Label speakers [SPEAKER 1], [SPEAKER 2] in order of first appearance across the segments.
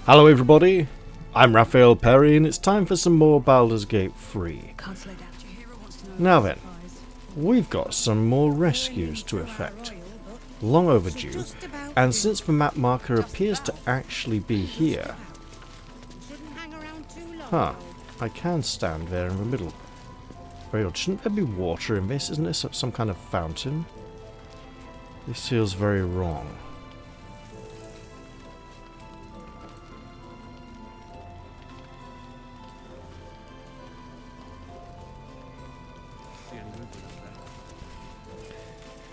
[SPEAKER 1] Hello everybody, I'm Raphael Perry and it's time for some more Baldur's Gate 3. Now then, we've got some more rescues to effect. Long overdue, and since the map marker appears to actually be here... I can stand there in the middle. Very odd. Shouldn't there be water in this? Isn't this some kind of fountain? This feels very wrong.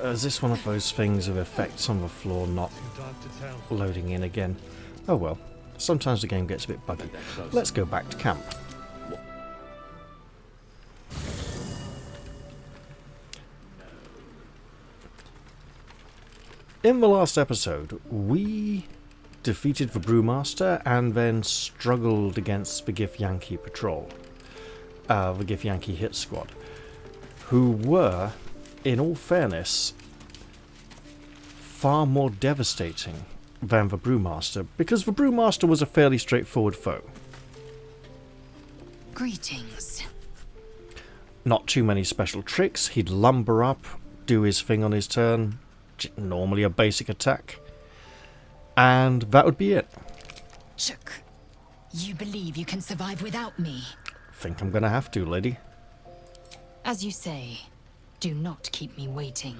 [SPEAKER 1] Is this one of those things of effects on the floor not loading in again? Oh well, sometimes the game gets a bit buggy. Let's go back to camp. In the last episode, we defeated the Brewmaster and then struggled against the Githyanki patrol. The Githyanki hit squad, who were, in all fairness, far more devastating than the Brewmaster, because the Brewmaster was a fairly straightforward foe.
[SPEAKER 2] Greetings.
[SPEAKER 1] Not too many special tricks. He'd lumber up, do his thing on his turn, normally a basic attack, and that would be it.
[SPEAKER 2] Chook, you believe you can survive without me?
[SPEAKER 1] Think I'm gonna have to, lady.
[SPEAKER 2] As you say, do not keep me waiting.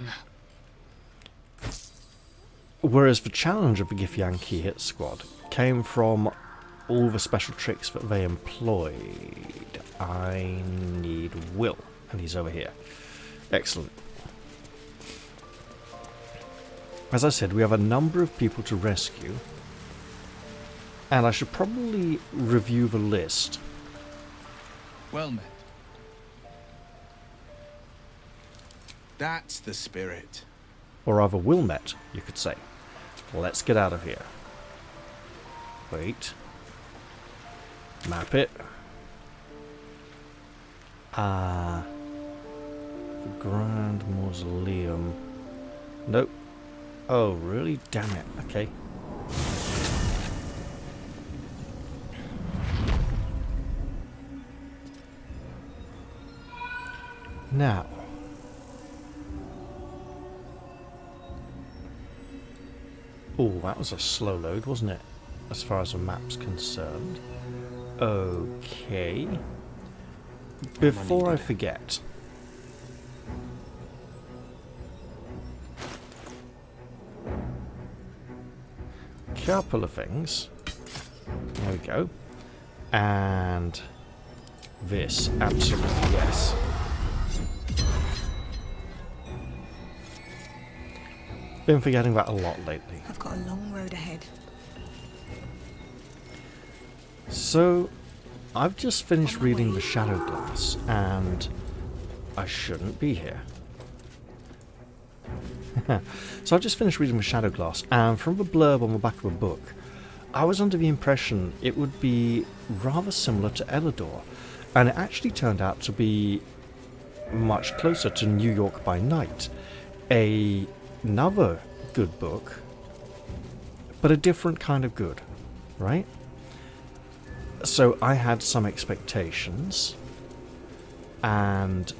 [SPEAKER 1] Whereas the challenge of the Githyanki hit squad came from all the special tricks that they employed. I need Will, and he's over here. Excellent. As I said, we have a number of people to rescue, and I should probably review the list.
[SPEAKER 3] Well met. That's the spirit.
[SPEAKER 1] Or rather, Will met, you could say. Let's get out of here. Wait. Map it. The Grand Mausoleum. Nope. Oh, really? Damn it. Okay. Now. Oh, that was a slow load, wasn't it? As far as the map's concerned. Okay. Before I forget. Couple of things. There we go. And this, absolutely yes. Been forgetting that a lot lately.
[SPEAKER 4] I've got a long road ahead.
[SPEAKER 1] So, I've just finished reading The Shadow Glass, and I shouldn't be here. So I've just finished reading The Shadow Glass, and from the blurb on the back of the book, I was under the impression it would be rather similar to Elidor, and it actually turned out to be much closer to New York by Night. Another good book, but a different kind of good, right? So I had some expectations, and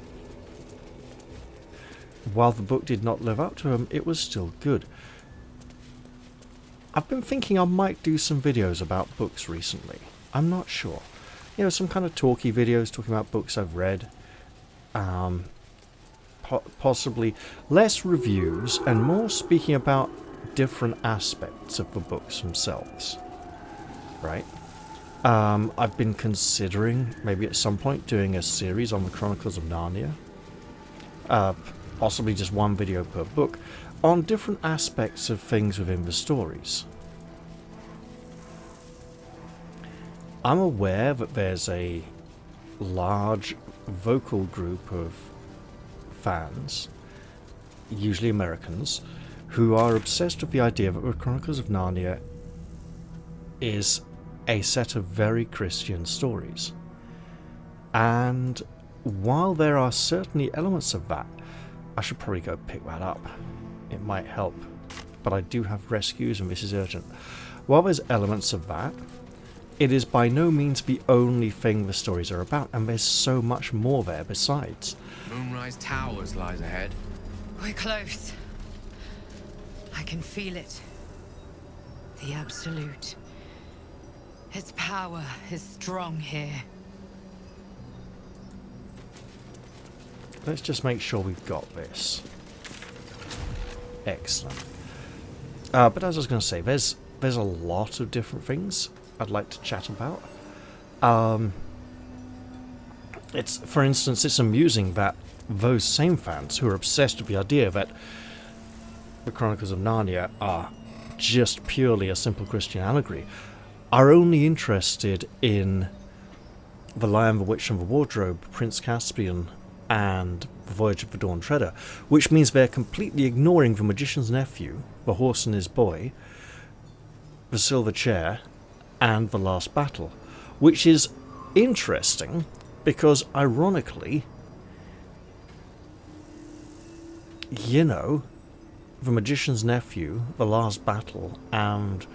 [SPEAKER 1] while the book did not live up to them, it was still good. I've been thinking I might do some videos about books recently. I'm not sure. You know, some kind of talky videos talking about books I've read. Possibly less reviews and more speaking about different aspects of the books themselves. Right? I've been considering maybe at some point doing a series on the Chronicles of Narnia. Possibly just one video per book on different aspects of things within the stories. I'm aware that there's a large vocal group of fans, usually Americans, who are obsessed with the idea that the Chronicles of Narnia is a set of very Christian stories. And while there are certainly elements of that, I should probably go pick that up. It might help. But I do have rescues and this is urgent. while there's elements of that, it is by no means the only thing the stories are about, and there's so much more there besides.
[SPEAKER 3] Moonrise Towers lies ahead.
[SPEAKER 2] We're close. I can feel it. The Absolute. Its power is strong here.
[SPEAKER 1] Let's just make sure we've got this. Excellent. But as I was going to say, there's a lot of different things I'd like to chat about. It's, for instance, it's amusing that those same fans who are obsessed with the idea that the Chronicles of Narnia are just purely a simple Christian allegory are only interested in The Lion, the Witch and the Wardrobe, Prince Caspian, and The Voyage of the Dawn Treader, which means they're completely ignoring The Magician's Nephew, The Horse and His Boy, The Silver Chair, and The Last Battle, which is interesting because, ironically, you know, The Magician's Nephew, The Last Battle, and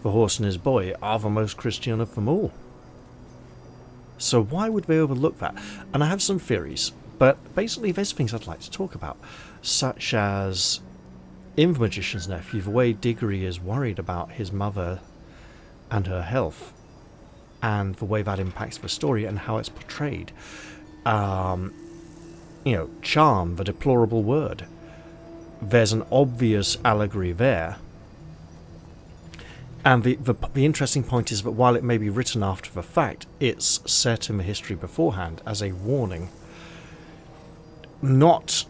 [SPEAKER 1] The Horse and His Boy are the most Christian of them all. So why would they overlook that? And I have some theories, but basically there's things I'd like to talk about, such as in The Magician's Nephew, the way Diggory is worried about his mother and her health, and the way that impacts the story and how it's portrayed. You know, charm, the deplorable word. There's an obvious allegory there. And the interesting point is that while it may be written after the fact, it's set in the history beforehand as a warning. Not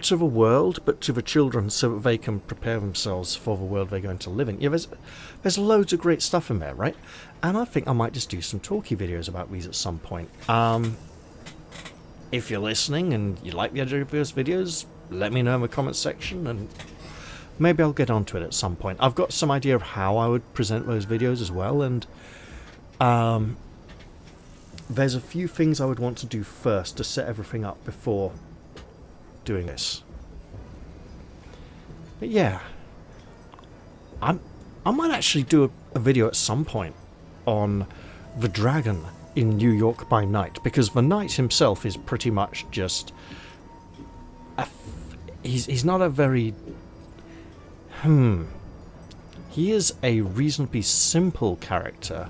[SPEAKER 1] to the world, but to the children, so that they can prepare themselves for the world they're going to live in. Yeah, there's loads of great stuff in there, right? And I think I might just do some talky videos about these at some point. If you're listening and you like the idea of those videos, let me know in the comments section, and maybe I'll get onto it at some point. I've got some idea of how I would present those videos as well, and there's a few things I would want to do first to set everything up before doing this. But yeah, I might actually do a video at some point on the dragon in New York by night, because the knight himself is pretty much just he's not a very he is a reasonably simple character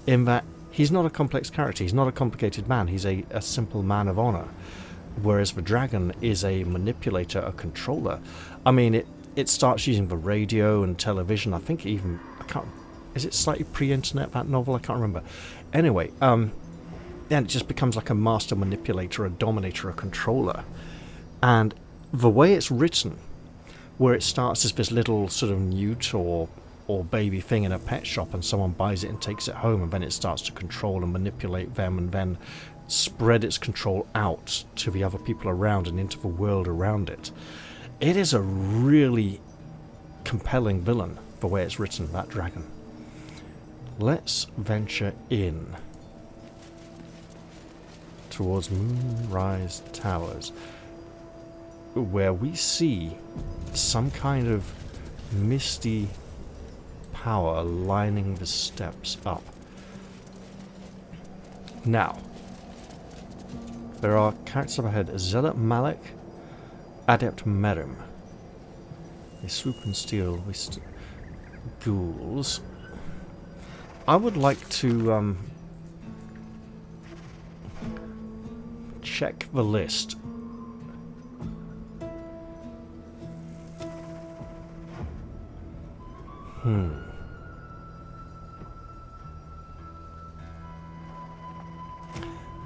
[SPEAKER 1] in that he's not a complex character, he's not a complicated man, he's a simple man of honor. Whereas the dragon is a manipulator, a controller. I mean, it starts using the radio and television. I think even, is it slightly pre-internet, that novel? I can't remember. Anyway, then it just becomes like a master manipulator, a dominator, a controller. And the way it's written, where it starts as this little sort of newt or baby thing in a pet shop, and someone buys it and takes it home, and then it starts to control and manipulate them, and then spread its control out to the other people around and into the world around it. It is a really compelling villain, the way it's written, that dragon. Let's venture in towards Moonrise Towers, where we see some kind of misty power lining the steps up. Now, there are characters up ahead: Zealot Malek, Adept Merim. They swoop and steal with ghouls. I would like to check the list.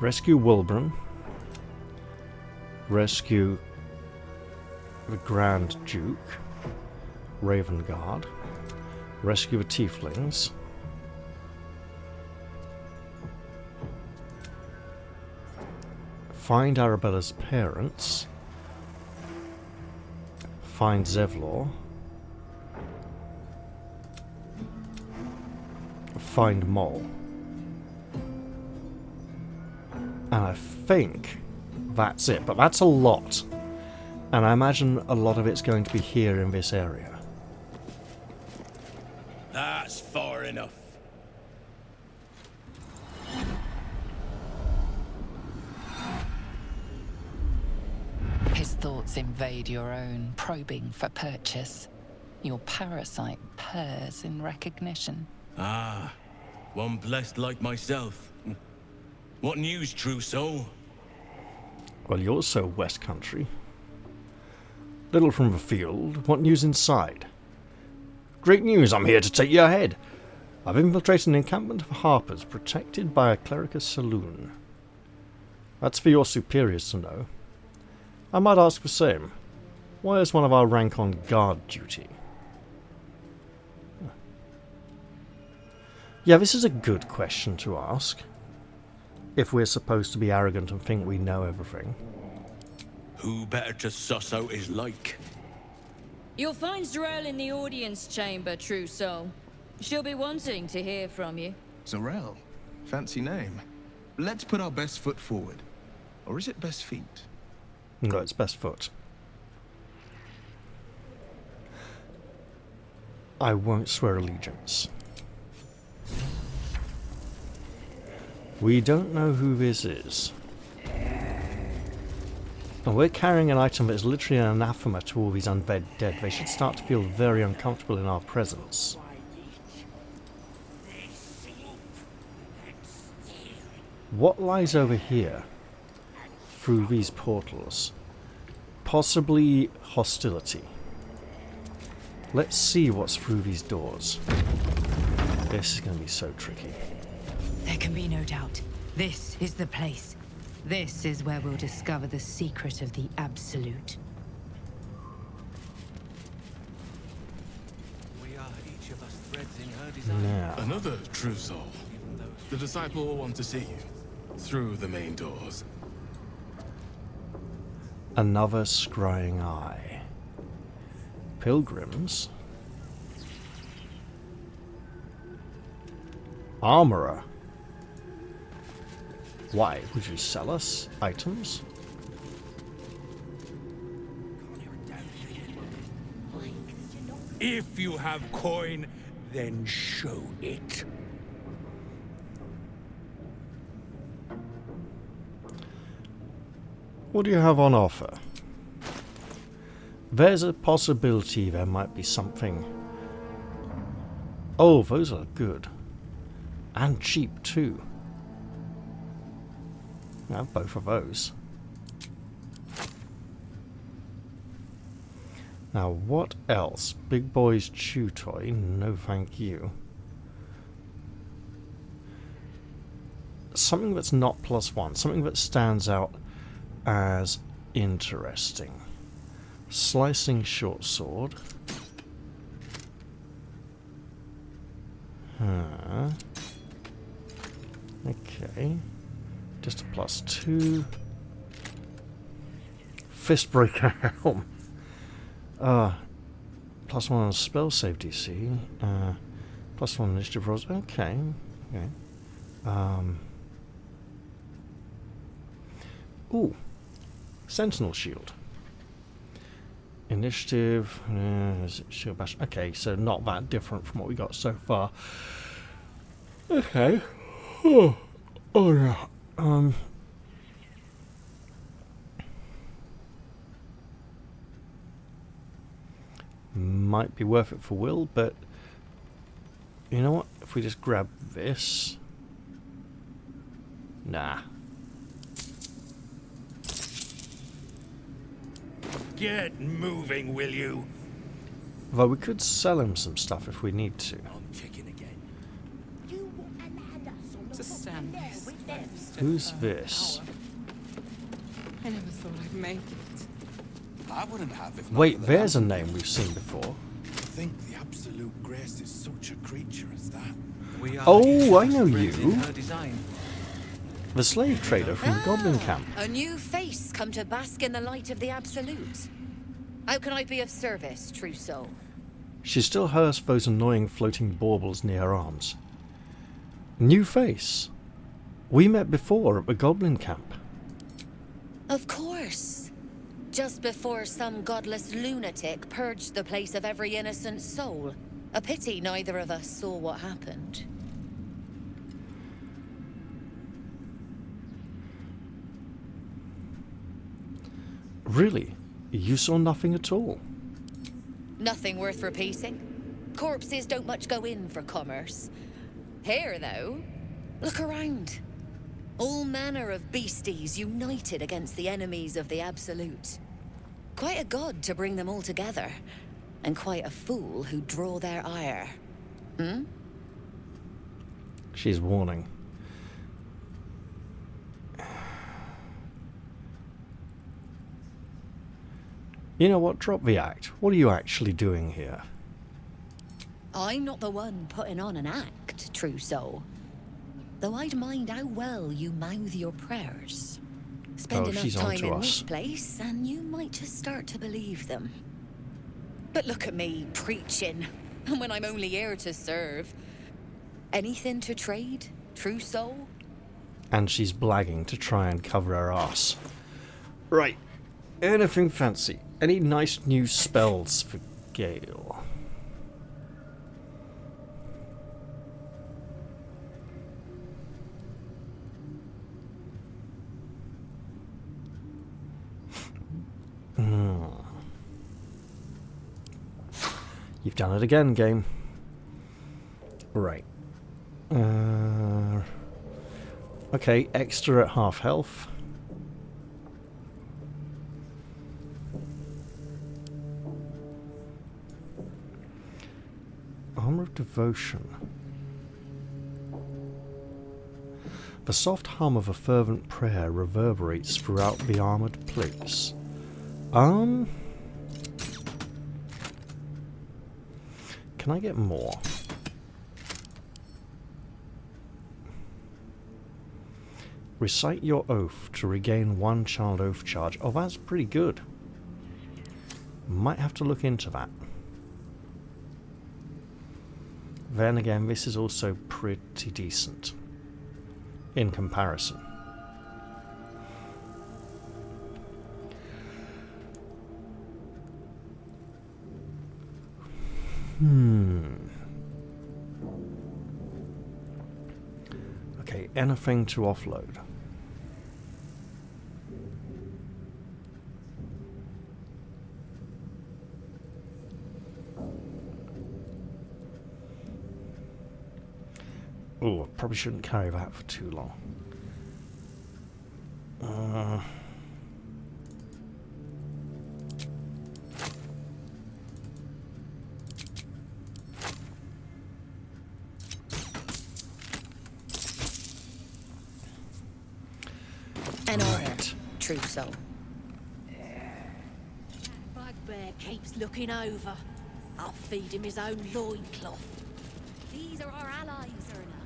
[SPEAKER 1] Rescue Wilburn. Rescue the Grand Duke, Raven Guard, rescue the Tieflings, find Arabella's parents, find Zevlor, find Mol, and I think that's it, but that's a lot. And I imagine a lot of it's going to be here in this area.
[SPEAKER 4] That's far enough.
[SPEAKER 5] His thoughts invade your own, probing for purchase. Your parasite purrs in recognition.
[SPEAKER 4] Ah, one blessed like myself. What news, true soul?
[SPEAKER 1] Well, you're so West Country. Little from the field. What news inside? Great news, I'm here to take you ahead. I've infiltrated an encampment of harpers protected by a clericus saloon. That's for your superiors to know. I might ask the same. Why is one of our rank on guard duty? Yeah, this is a good question to ask. If we're supposed to be arrogant and think we know everything.
[SPEAKER 4] Who better to suss out his like?
[SPEAKER 6] You'll find Zarel in the audience chamber, true soul. She'll be wanting to hear from you.
[SPEAKER 7] Zarel? Fancy name. Let's put our best foot forward. Or is it best feet?
[SPEAKER 1] No, it's best foot. I won't swear allegiance. We don't know who this is. And we're carrying an item that is literally an anathema to all these undead dead. They should start to feel very uncomfortable in our presence. What lies over here? Through these portals? Possibly hostility. Let's see what's through these doors. This is going to be so tricky.
[SPEAKER 2] There can be no doubt. This is the place. This is where we'll discover the secret of the Absolute.
[SPEAKER 3] We are each of us threads in her design.
[SPEAKER 1] Now,
[SPEAKER 8] Another true soul. The disciple will want to see you through the main doors.
[SPEAKER 1] another scrying eye. Pilgrims. Armorer. Why? Would you sell us items?
[SPEAKER 4] If you have coin, then show it.
[SPEAKER 1] What do you have on offer? There's a possibility there might be something. Oh, those are good. And cheap too. I have both of those. Now what else? Big Boy's Chew Toy? No thank you. Something that's not +1. Something that stands out as interesting. Slicing short sword. Okay. Just a +2. Fistbreaker helm. +1 on spell save DC. +1 initiative rolls. Okay. Okay. Ooh. Sentinel shield. Initiative. Shield bash. Okay, so not that different from what we got so far. Okay. Oh yeah. Might be worth it for Will, but you know what? If we just grab this. Nah.
[SPEAKER 4] Get moving, will you?
[SPEAKER 1] Though we could sell him some stuff if we need to.
[SPEAKER 4] I'm checking again.
[SPEAKER 1] Who's this?
[SPEAKER 9] I never thought I'd make it.
[SPEAKER 3] I wouldn't have if not
[SPEAKER 1] Wait,
[SPEAKER 3] for the
[SPEAKER 1] there's a
[SPEAKER 3] land.
[SPEAKER 1] name we've seen before.
[SPEAKER 3] To think the absolute grace is such a creature as that.
[SPEAKER 8] We are
[SPEAKER 1] Oh,
[SPEAKER 8] each
[SPEAKER 1] I
[SPEAKER 8] of us
[SPEAKER 1] know
[SPEAKER 8] threads in
[SPEAKER 1] you.
[SPEAKER 8] her design.
[SPEAKER 1] The slave trader from the Goblin Camp.
[SPEAKER 10] A new face come to bask in the light of the Absolute. How can I be of service, true soul?
[SPEAKER 1] She still has those annoying floating baubles near her arms. New face. We met before at the Goblin Camp.
[SPEAKER 10] Of course. Just before some godless lunatic purged the place of every innocent soul. A pity neither of us saw what happened.
[SPEAKER 1] Really? You saw nothing at all?
[SPEAKER 10] Nothing worth repeating. Corpses don't much go in for commerce. Here, though, look around. All manner of beasties united against the enemies of the Absolute. Quite a god to bring them all together, and quite a fool who draw their ire. Hmm?
[SPEAKER 1] She's warning. You know what? Drop the act. What are you actually doing here?
[SPEAKER 10] I'm not the one putting on an act, true soul. Though I'd mind how well you mouth your prayers. Spend enough
[SPEAKER 1] she's
[SPEAKER 10] time
[SPEAKER 1] onto
[SPEAKER 10] in
[SPEAKER 1] us.
[SPEAKER 10] this place, and you might just start to believe them. But look at me, preaching, and when I'm only here to serve. Anything to trade, true soul?
[SPEAKER 1] And she's blagging to try and cover her ass. Right. Anything fancy? Any nice new spells for Gale? You've done it again, game. Right. Okay, extra at half health. Armor of Devotion. The soft hum of a fervent prayer reverberates throughout the armored place. Can I get more? Recite your oath to regain 1 child oath charge. Oh, that's pretty good. Might have to look into that. Then again, this is also pretty decent in comparison. Okay, anything to offload? Oh, I probably shouldn't carry that for too long.
[SPEAKER 10] An honor, true soul.
[SPEAKER 11] Bugbear keeps looking over. I'll feed him his own loincloth.
[SPEAKER 10] These are our allies, Erna.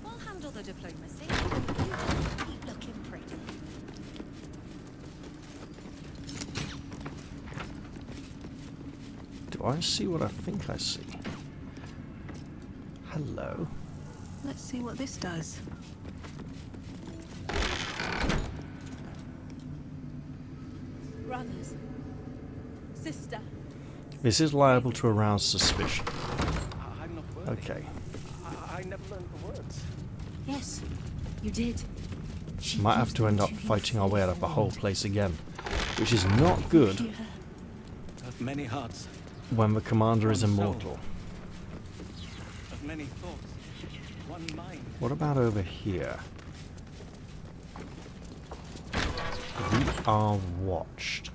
[SPEAKER 10] We'll handle the diplomacy. You just keep looking pretty.
[SPEAKER 1] Do I see what I think I see? Hello.
[SPEAKER 9] Let's see what this does.
[SPEAKER 11] Brothers. Sister.
[SPEAKER 1] This is liable to arouse suspicion.
[SPEAKER 12] I'm not worthy.
[SPEAKER 1] Okay.
[SPEAKER 12] I never learned the words.
[SPEAKER 9] Yes, you did. She
[SPEAKER 1] Might have
[SPEAKER 9] gives
[SPEAKER 1] to end
[SPEAKER 9] them
[SPEAKER 1] up
[SPEAKER 9] to you
[SPEAKER 1] fighting our way out of the whole
[SPEAKER 9] forward.
[SPEAKER 1] place again, which is not good
[SPEAKER 12] Of many hearts,
[SPEAKER 1] when the commander is
[SPEAKER 12] One soul.
[SPEAKER 1] immortal.
[SPEAKER 12] of many thoughts, one mind.
[SPEAKER 1] What about over here? We are watched.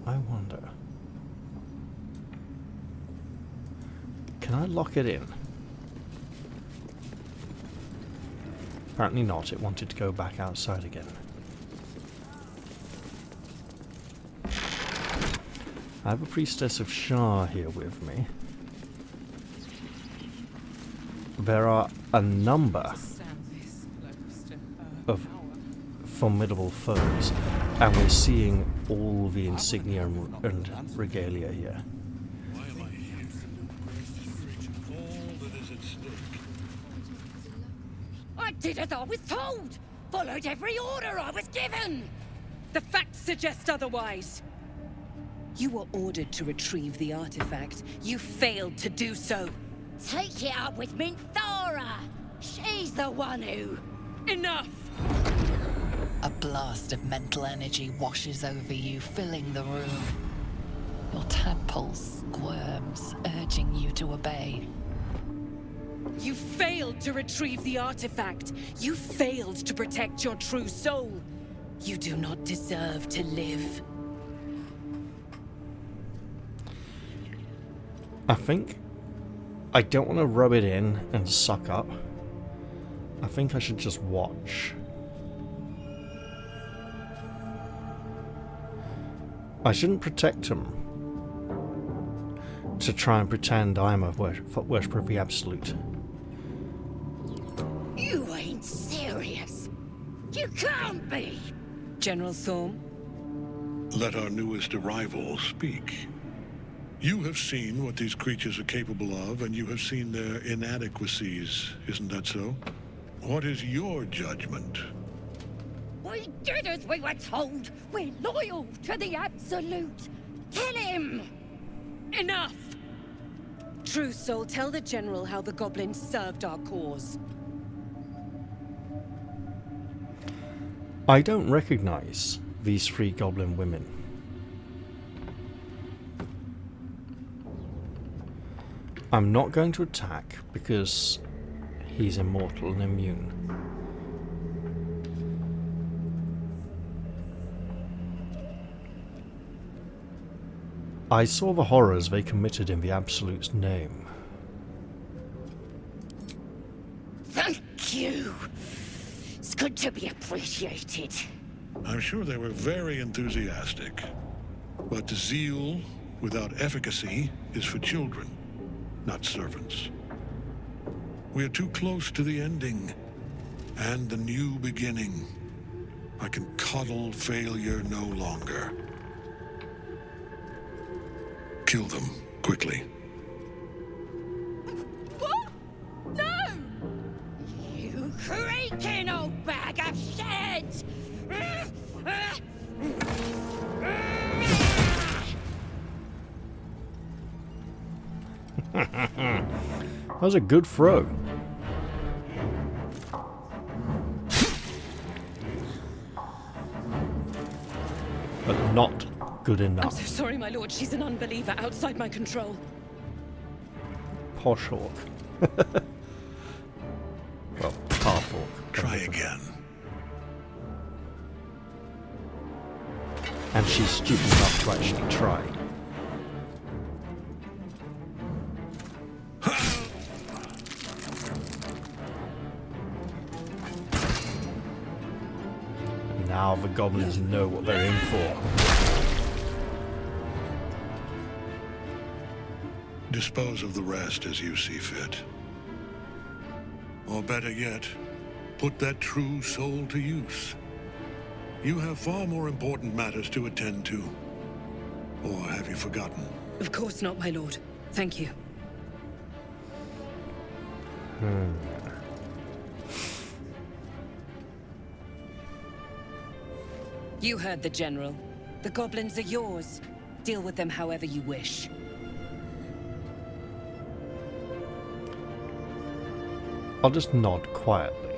[SPEAKER 1] I wonder. Can I lock it in? Apparently not. It wanted to go back outside again. I have a priestess of Shah here with me. There are a number of formidable foes, and we're seeing all the insignia and regalia here.
[SPEAKER 10] I did as I was told! Followed every order I was given!
[SPEAKER 13] The facts suggest otherwise. You were ordered to retrieve the artifact. You failed to do so.
[SPEAKER 11] Take it up with Minthara. She's the one who...
[SPEAKER 13] Enough!
[SPEAKER 5] A blast of mental energy washes over you, filling the room. Your tadpole squirms, urging you to obey.
[SPEAKER 13] You failed to retrieve the artifact. You failed to protect your true soul. You do not deserve to live.
[SPEAKER 1] I think I don't want to rub it in and suck up. I think I should just watch. I shouldn't protect him to try and pretend I'm a worshipper of the Absolute.
[SPEAKER 11] You ain't serious. You can't be.
[SPEAKER 13] General Thorm?
[SPEAKER 14] Let our newest arrival speak. You have seen what these creatures are capable of, and you have seen their inadequacies, isn't that so? What is your judgment?
[SPEAKER 11] We did as we were told. We're loyal to the Absolute. Tell him!
[SPEAKER 13] Enough! True Soul, tell the General how the goblins served our cause.
[SPEAKER 1] I don't recognize these 3 goblin women. I'm not going to attack because he's immortal and immune. I saw the horrors they committed in the Absolute's name.
[SPEAKER 11] Thank you. It's good to be appreciated.
[SPEAKER 14] I'm sure they were very enthusiastic. But zeal without efficacy is for children, not servants. We are too close to the ending and the new beginning. I can coddle failure no longer. Kill them, quickly.
[SPEAKER 11] What? No! You creaking old bag of shit!
[SPEAKER 1] That was a good throw. But not good
[SPEAKER 13] I'm
[SPEAKER 1] enough.
[SPEAKER 13] so sorry, my lord. She's an unbeliever outside my control.
[SPEAKER 1] Posh orc. Well, half orc.
[SPEAKER 14] Try again.
[SPEAKER 1] And she's stupid enough to actually try. Now the goblins know what they're in for.
[SPEAKER 14] Dispose of the rest as you see fit. Or better yet, put that true soul to use. You have far more important matters to attend to. Or have you forgotten?
[SPEAKER 13] Of course not, my lord. Thank you. You heard the General. The goblins are yours. Deal with them however you wish.
[SPEAKER 1] I'll just nod quietly.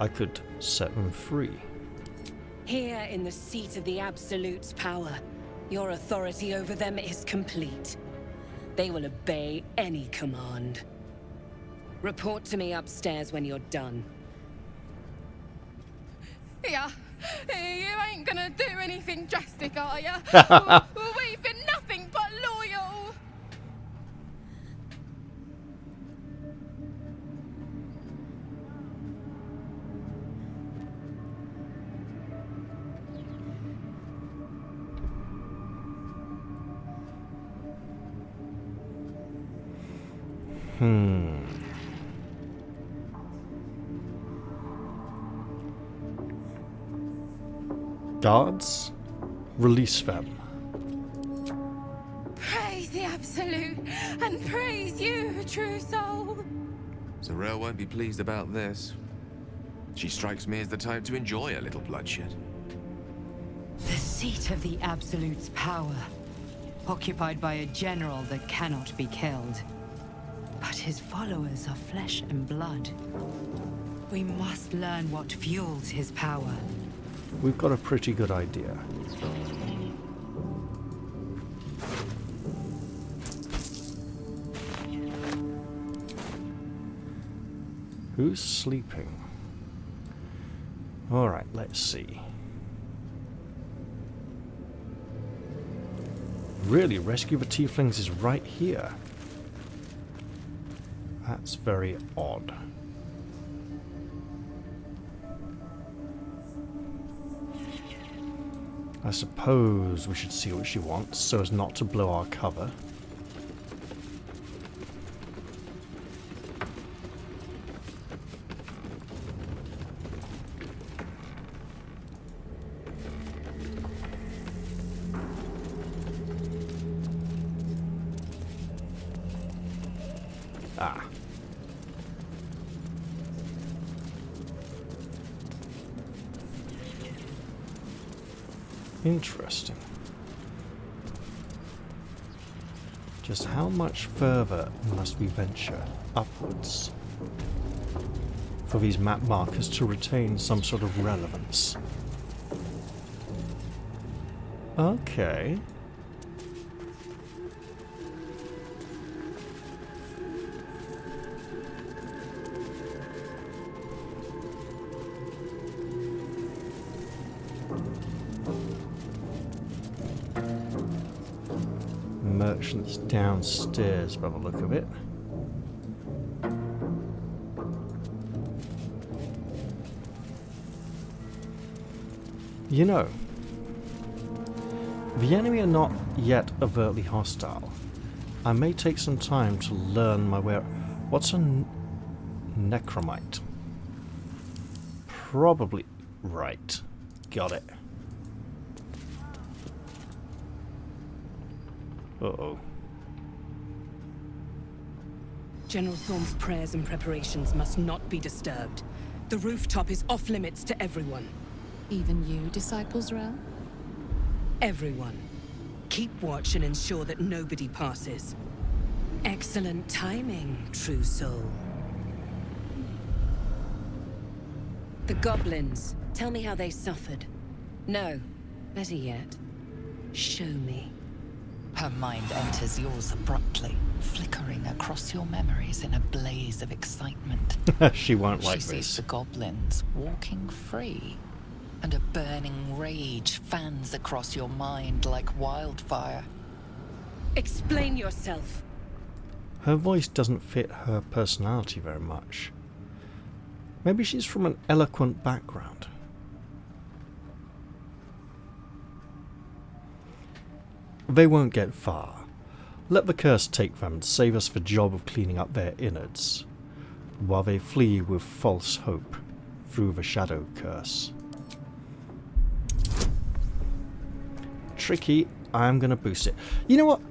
[SPEAKER 1] I could set them free.
[SPEAKER 13] Here in the seat of the Absolute's power, your authority over them is complete. They will obey any command. Report to me upstairs when you're done.
[SPEAKER 9] Yeah, you ain't gonna do anything drastic, are ya? We've been nothing but loyal.
[SPEAKER 1] Guards, release them.
[SPEAKER 9] Praise the Absolute, and praise you, true soul.
[SPEAKER 15] Zarel won't be pleased about this. She strikes me as the type to enjoy a little bloodshed.
[SPEAKER 2] seat of the Absolute's power, occupied by a general that cannot be killed. But his followers are flesh and blood. We must learn what fuels his power.
[SPEAKER 1] We've got a pretty good idea. Who's sleeping? Alright, let's see. Really, rescue the tieflings is right here. That's very odd. I suppose we should see what she wants so as not to blow our cover. Ah. Interesting. Just how much further must we venture upwards for these map markers to retain some sort of relevance? Okay. Merchants downstairs by the look of it. You know, the enemy are not yet overtly hostile. I may take some time to learn my way. What's a necromite? Probably right. Got it. Uh-oh.
[SPEAKER 13] General Thorm's prayers and preparations must not be disturbed. The rooftop is off limits to everyone.
[SPEAKER 5] Even you, Disciples Realm?
[SPEAKER 13] Everyone. Keep watch and ensure that nobody passes. Excellent timing, true soul. The goblins. Tell me how they suffered. No, better yet, show me.
[SPEAKER 5] Her mind enters yours abruptly, flickering across your memories in a blaze of excitement.
[SPEAKER 1] She won't like
[SPEAKER 5] She
[SPEAKER 1] this.
[SPEAKER 5] sees the goblins walking free, and a burning rage fans across your mind like wildfire.
[SPEAKER 13] Explain yourself.
[SPEAKER 1] Her voice doesn't fit her personality very much. Maybe she's from an eloquent background. They won't get far. Let the curse take them and save us the job of cleaning up their innards, while they flee with false hope through the shadow curse. Tricky, I'm gonna boost it. You know what?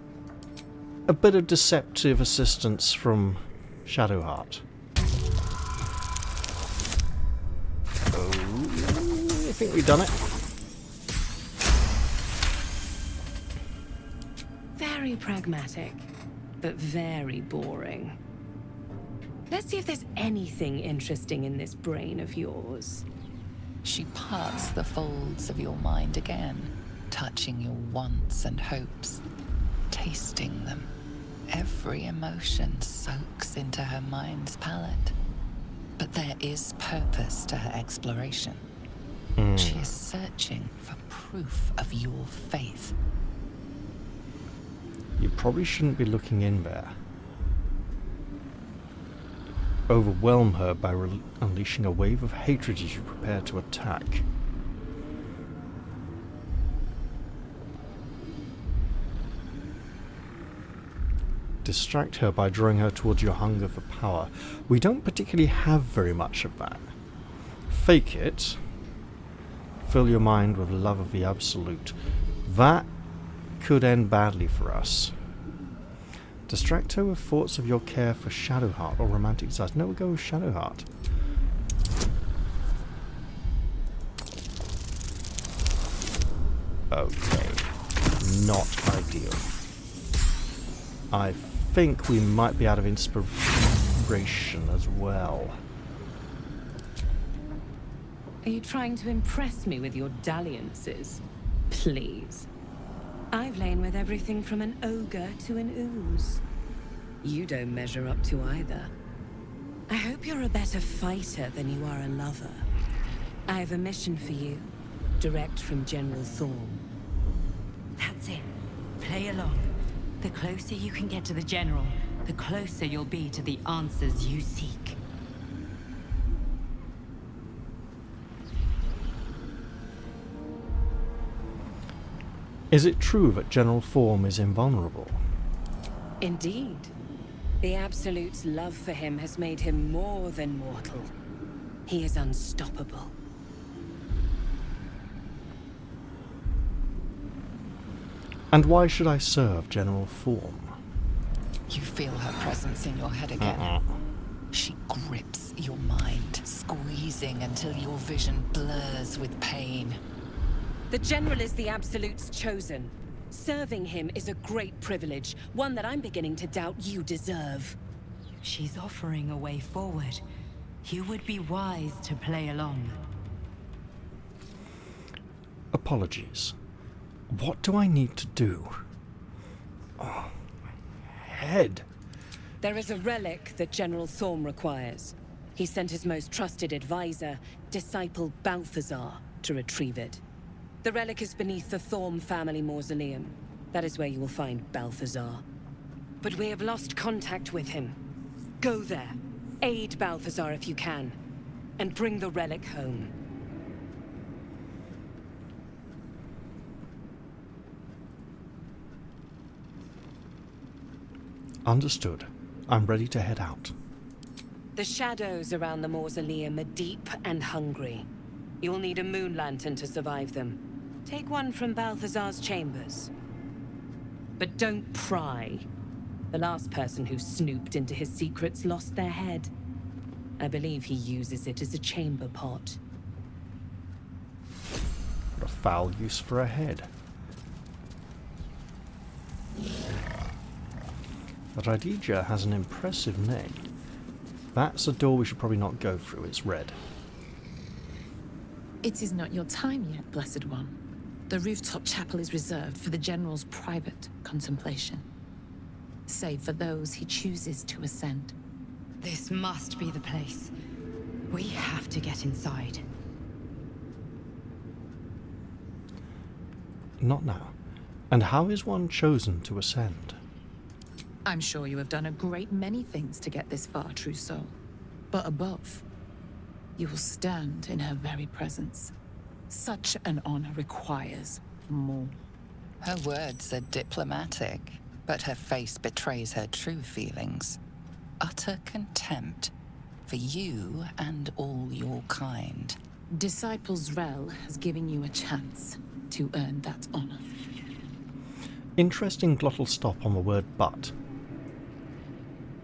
[SPEAKER 1] A bit of deceptive assistance from Shadowheart. Oh, I think we've done it.
[SPEAKER 13] Very pragmatic, but very boring. Let's see if there's anything interesting in this brain of yours.
[SPEAKER 5] She parts the folds of your mind again, touching your wants and hopes, tasting them. Every emotion soaks into her mind's palette. But there is purpose to her exploration. She is searching for proof of your faith.
[SPEAKER 1] You probably shouldn't be looking in there. Overwhelm her by unleashing a wave of hatred as you prepare to attack. Distract her by drawing her towards your hunger for power. We don't particularly have very much of that. Fake it. Fill your mind with love of the absolute. That could end badly for us. Distract her with thoughts of your care for Shadowheart or romantic desires. No, we'll go with Shadowheart. Okay. Not ideal. I think we might be out of inspiration as well.
[SPEAKER 13] Are you trying to impress me with your dalliances? Please. I've lain with everything from an ogre to an ooze. You don't measure up to either. I hope you're a better fighter than you are a lover. I have a mission for you, direct from General Thorm.
[SPEAKER 2] That's it. Play along. The closer you can get to the General, the closer you'll be to the answers you seek.
[SPEAKER 1] Is it true that General Thorm is invulnerable?
[SPEAKER 13] Indeed. The Absolute's love for him has made him more than mortal. He is unstoppable.
[SPEAKER 1] And why should I serve General Thorm?
[SPEAKER 5] You feel her presence in your head again. She grips your mind, squeezing until your vision blurs with pain.
[SPEAKER 13] The General is the Absolute's chosen. Serving him is a great privilege, one that I'm beginning to doubt you deserve.
[SPEAKER 2] She's offering a way forward. You would be wise to play along.
[SPEAKER 1] Apologies. What do I need to do? Oh, my head.
[SPEAKER 13] There is a relic that General Thorm requires. He sent his most trusted advisor, disciple Balthazar, to retrieve it. The relic is beneath the Thorm family mausoleum. That is where you will find Balthazar. But we have lost contact with him. Go there, aid Balthazar if you can, and bring the relic home.
[SPEAKER 1] Understood. I'm ready to head out.
[SPEAKER 13] The shadows around the mausoleum are deep and hungry. You'll need a moon lantern to survive them. Take one from Balthazar's chambers. But don't pry. The last person who snooped into his secrets lost their head. I believe he uses it as a chamber pot.
[SPEAKER 1] What a foul use for a head. But Radija has an impressive name. That's a door we should probably not go through. It's red.
[SPEAKER 15] It is not your time yet, Blessed One. The rooftop chapel is reserved for the General's private contemplation, save for those he chooses to ascend.
[SPEAKER 2] This must be the place. We have to get inside.
[SPEAKER 1] Not now. And how is one chosen to ascend?
[SPEAKER 15] I'm sure you have done a great many things to get this far, true soul. But above, you will stand in her very presence. Such an honor requires more.
[SPEAKER 5] Her words are diplomatic, but her face betrays her true feelings. Utter contempt for you and all your kind.
[SPEAKER 15] Disciples Rel has given you a chance to earn that honor.
[SPEAKER 1] Interesting glottal stop on the word but.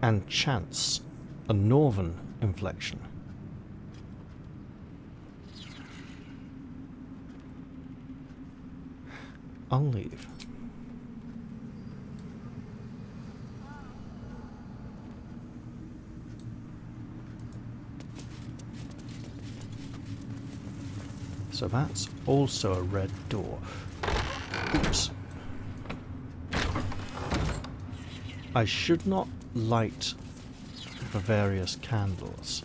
[SPEAKER 1] And chance, a northern inflection. I'll leave. So that's also a red door. Oops. I should not light the various candles.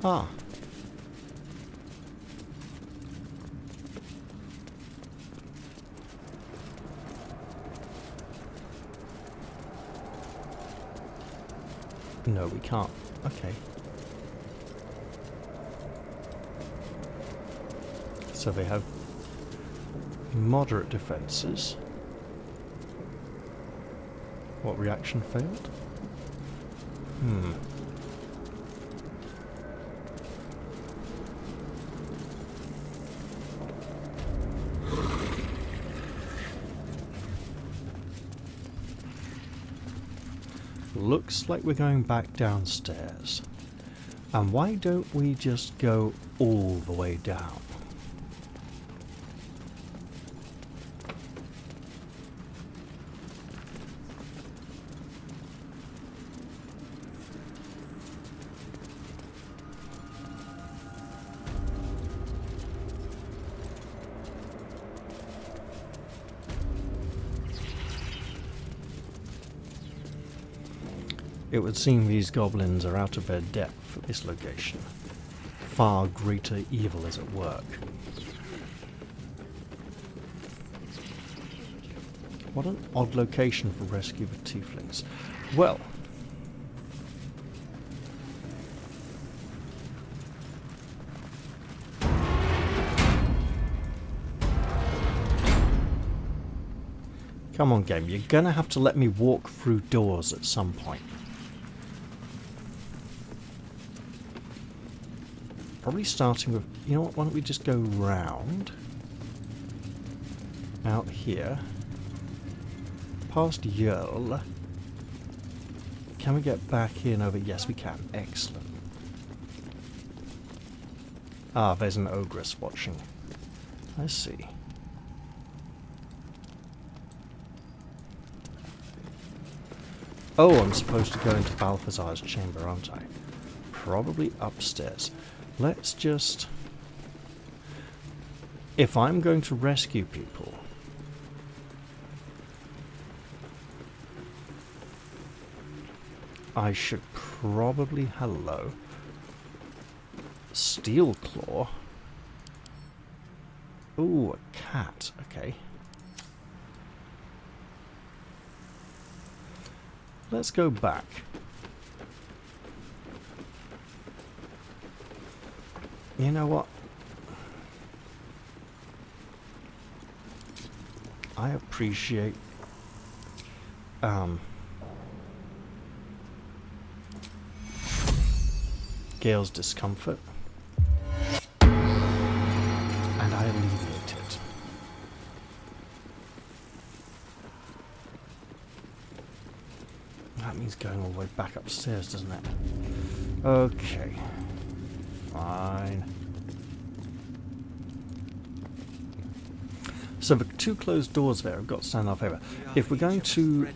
[SPEAKER 1] Ah. No, we can't. Okay. So they have moderate defenses. What, reaction failed? looks like we're going back downstairs. And why don't we just go all the way down? It would seem these goblins are out of their depth at this location. Far greater evil is at work. What an odd location for rescue with tieflings. Well, come on game, you're gonna have to let me walk through doors at some point. Probably starting with, you know what, why don't we just go round, out here, past Yerl. Can we get back in over, yes we can, excellent. Ah, there's an ogress watching. I see. Oh, I'm supposed to go into Balthazar's chamber, aren't I? Probably upstairs. Let's just... If I'm going to rescue people... I should probably... Hello. Steel Claw. Ooh, a cat. Okay. Let's go back. You know what? I appreciate Gale's discomfort, and I alleviate it. That means going all the way back upstairs, doesn't it? Okay. Fine. So the two closed doors there have got to stand in our favour. If we're going to...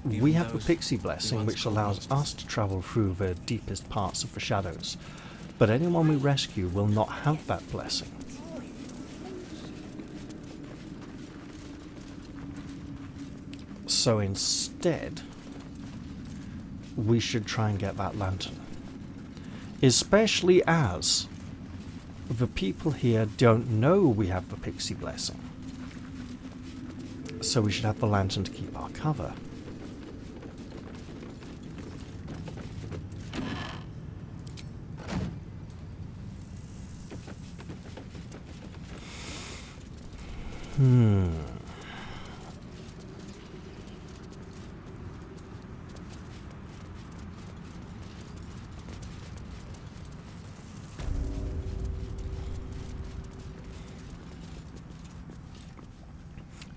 [SPEAKER 1] We have the Pixie Blessing, which allows us to travel through the deepest parts of the shadows. But anyone we rescue will not have that blessing. So instead, we should try and get that lantern. Especially as the people here don't know we have the Pixie Blessing. So we should have the lantern to keep our cover.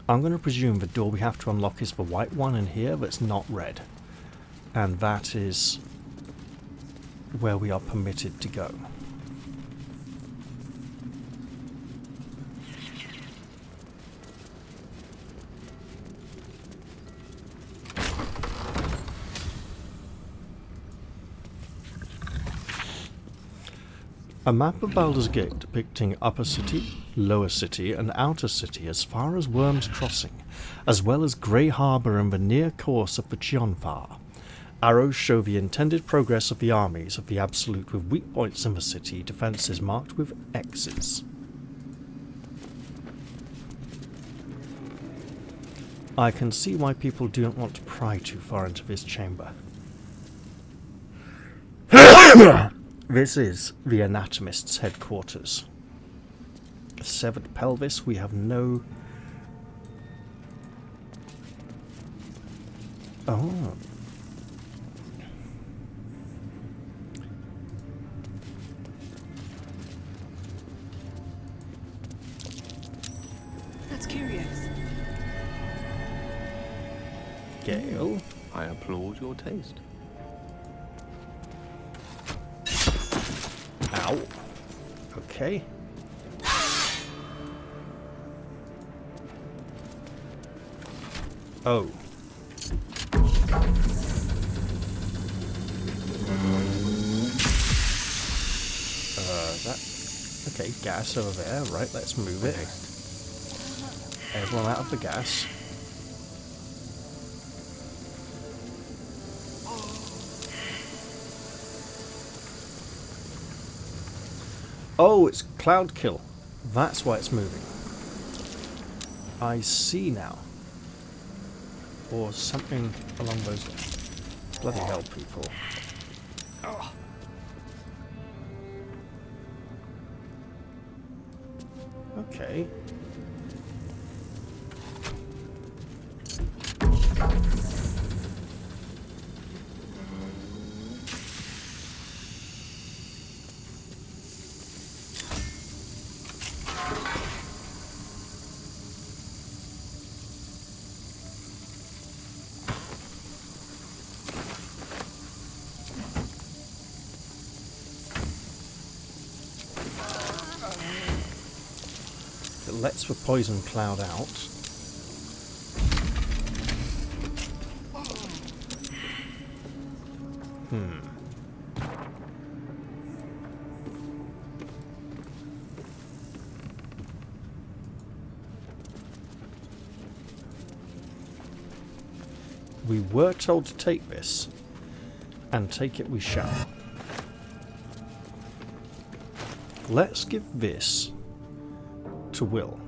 [SPEAKER 1] I'm going to presume the door we have to unlock is the white one in here that's not red. And that is where we are permitted to go. A map of Baldur's Gate depicting Upper City, Lower City and Outer City as far as Worm's Crossing, as well as Grey Harbour and the near course of the Chionfar. Arrows show the intended progress of the armies of the Absolute with weak points in the city, defences marked with X's. I can see why people don't want to pry too far into this chamber. This is the anatomist's headquarters. Severed pelvis, we have no... Oh.
[SPEAKER 13] That's curious.
[SPEAKER 1] Gale. Will.
[SPEAKER 16] I applaud your taste.
[SPEAKER 1] Ow. Okay. Oh. That... Okay, gas over there. Right, let's move it. Everyone out of the gas. Oh, it's cloud kill. That's why it's moving. I see now. Or something along those lines. Bloody hell, people. Oh. Okay. It lets the poison cloud out. We were told to take this, and take it we shall. Let's give this to Will.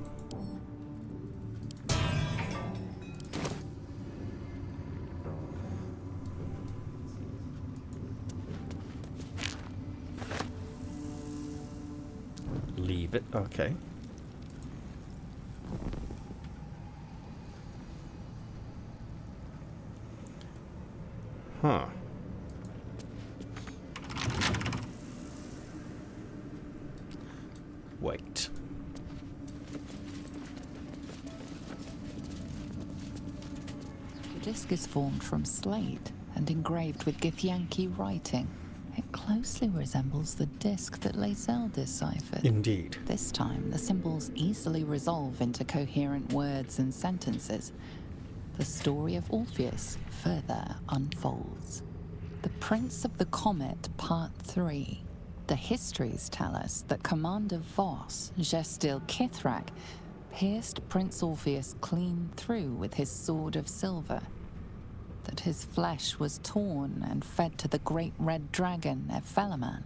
[SPEAKER 1] Leave it, okay. Huh. Wait.
[SPEAKER 5] The disc is formed from slate and engraved with Githyanki writing. It closely resembles the disc that Lae'zel deciphered.
[SPEAKER 1] Indeed.
[SPEAKER 5] This time, the symbols easily resolve into coherent words and sentences. The story of Orpheus further unfolds. The Prince of the Comet, Part 3. The histories tell us that Commander Voss, Gestil Kithrak, pierced Prince Orpheus clean through with his sword of silver. That his flesh was torn and fed to the great red dragon, Ephelaman.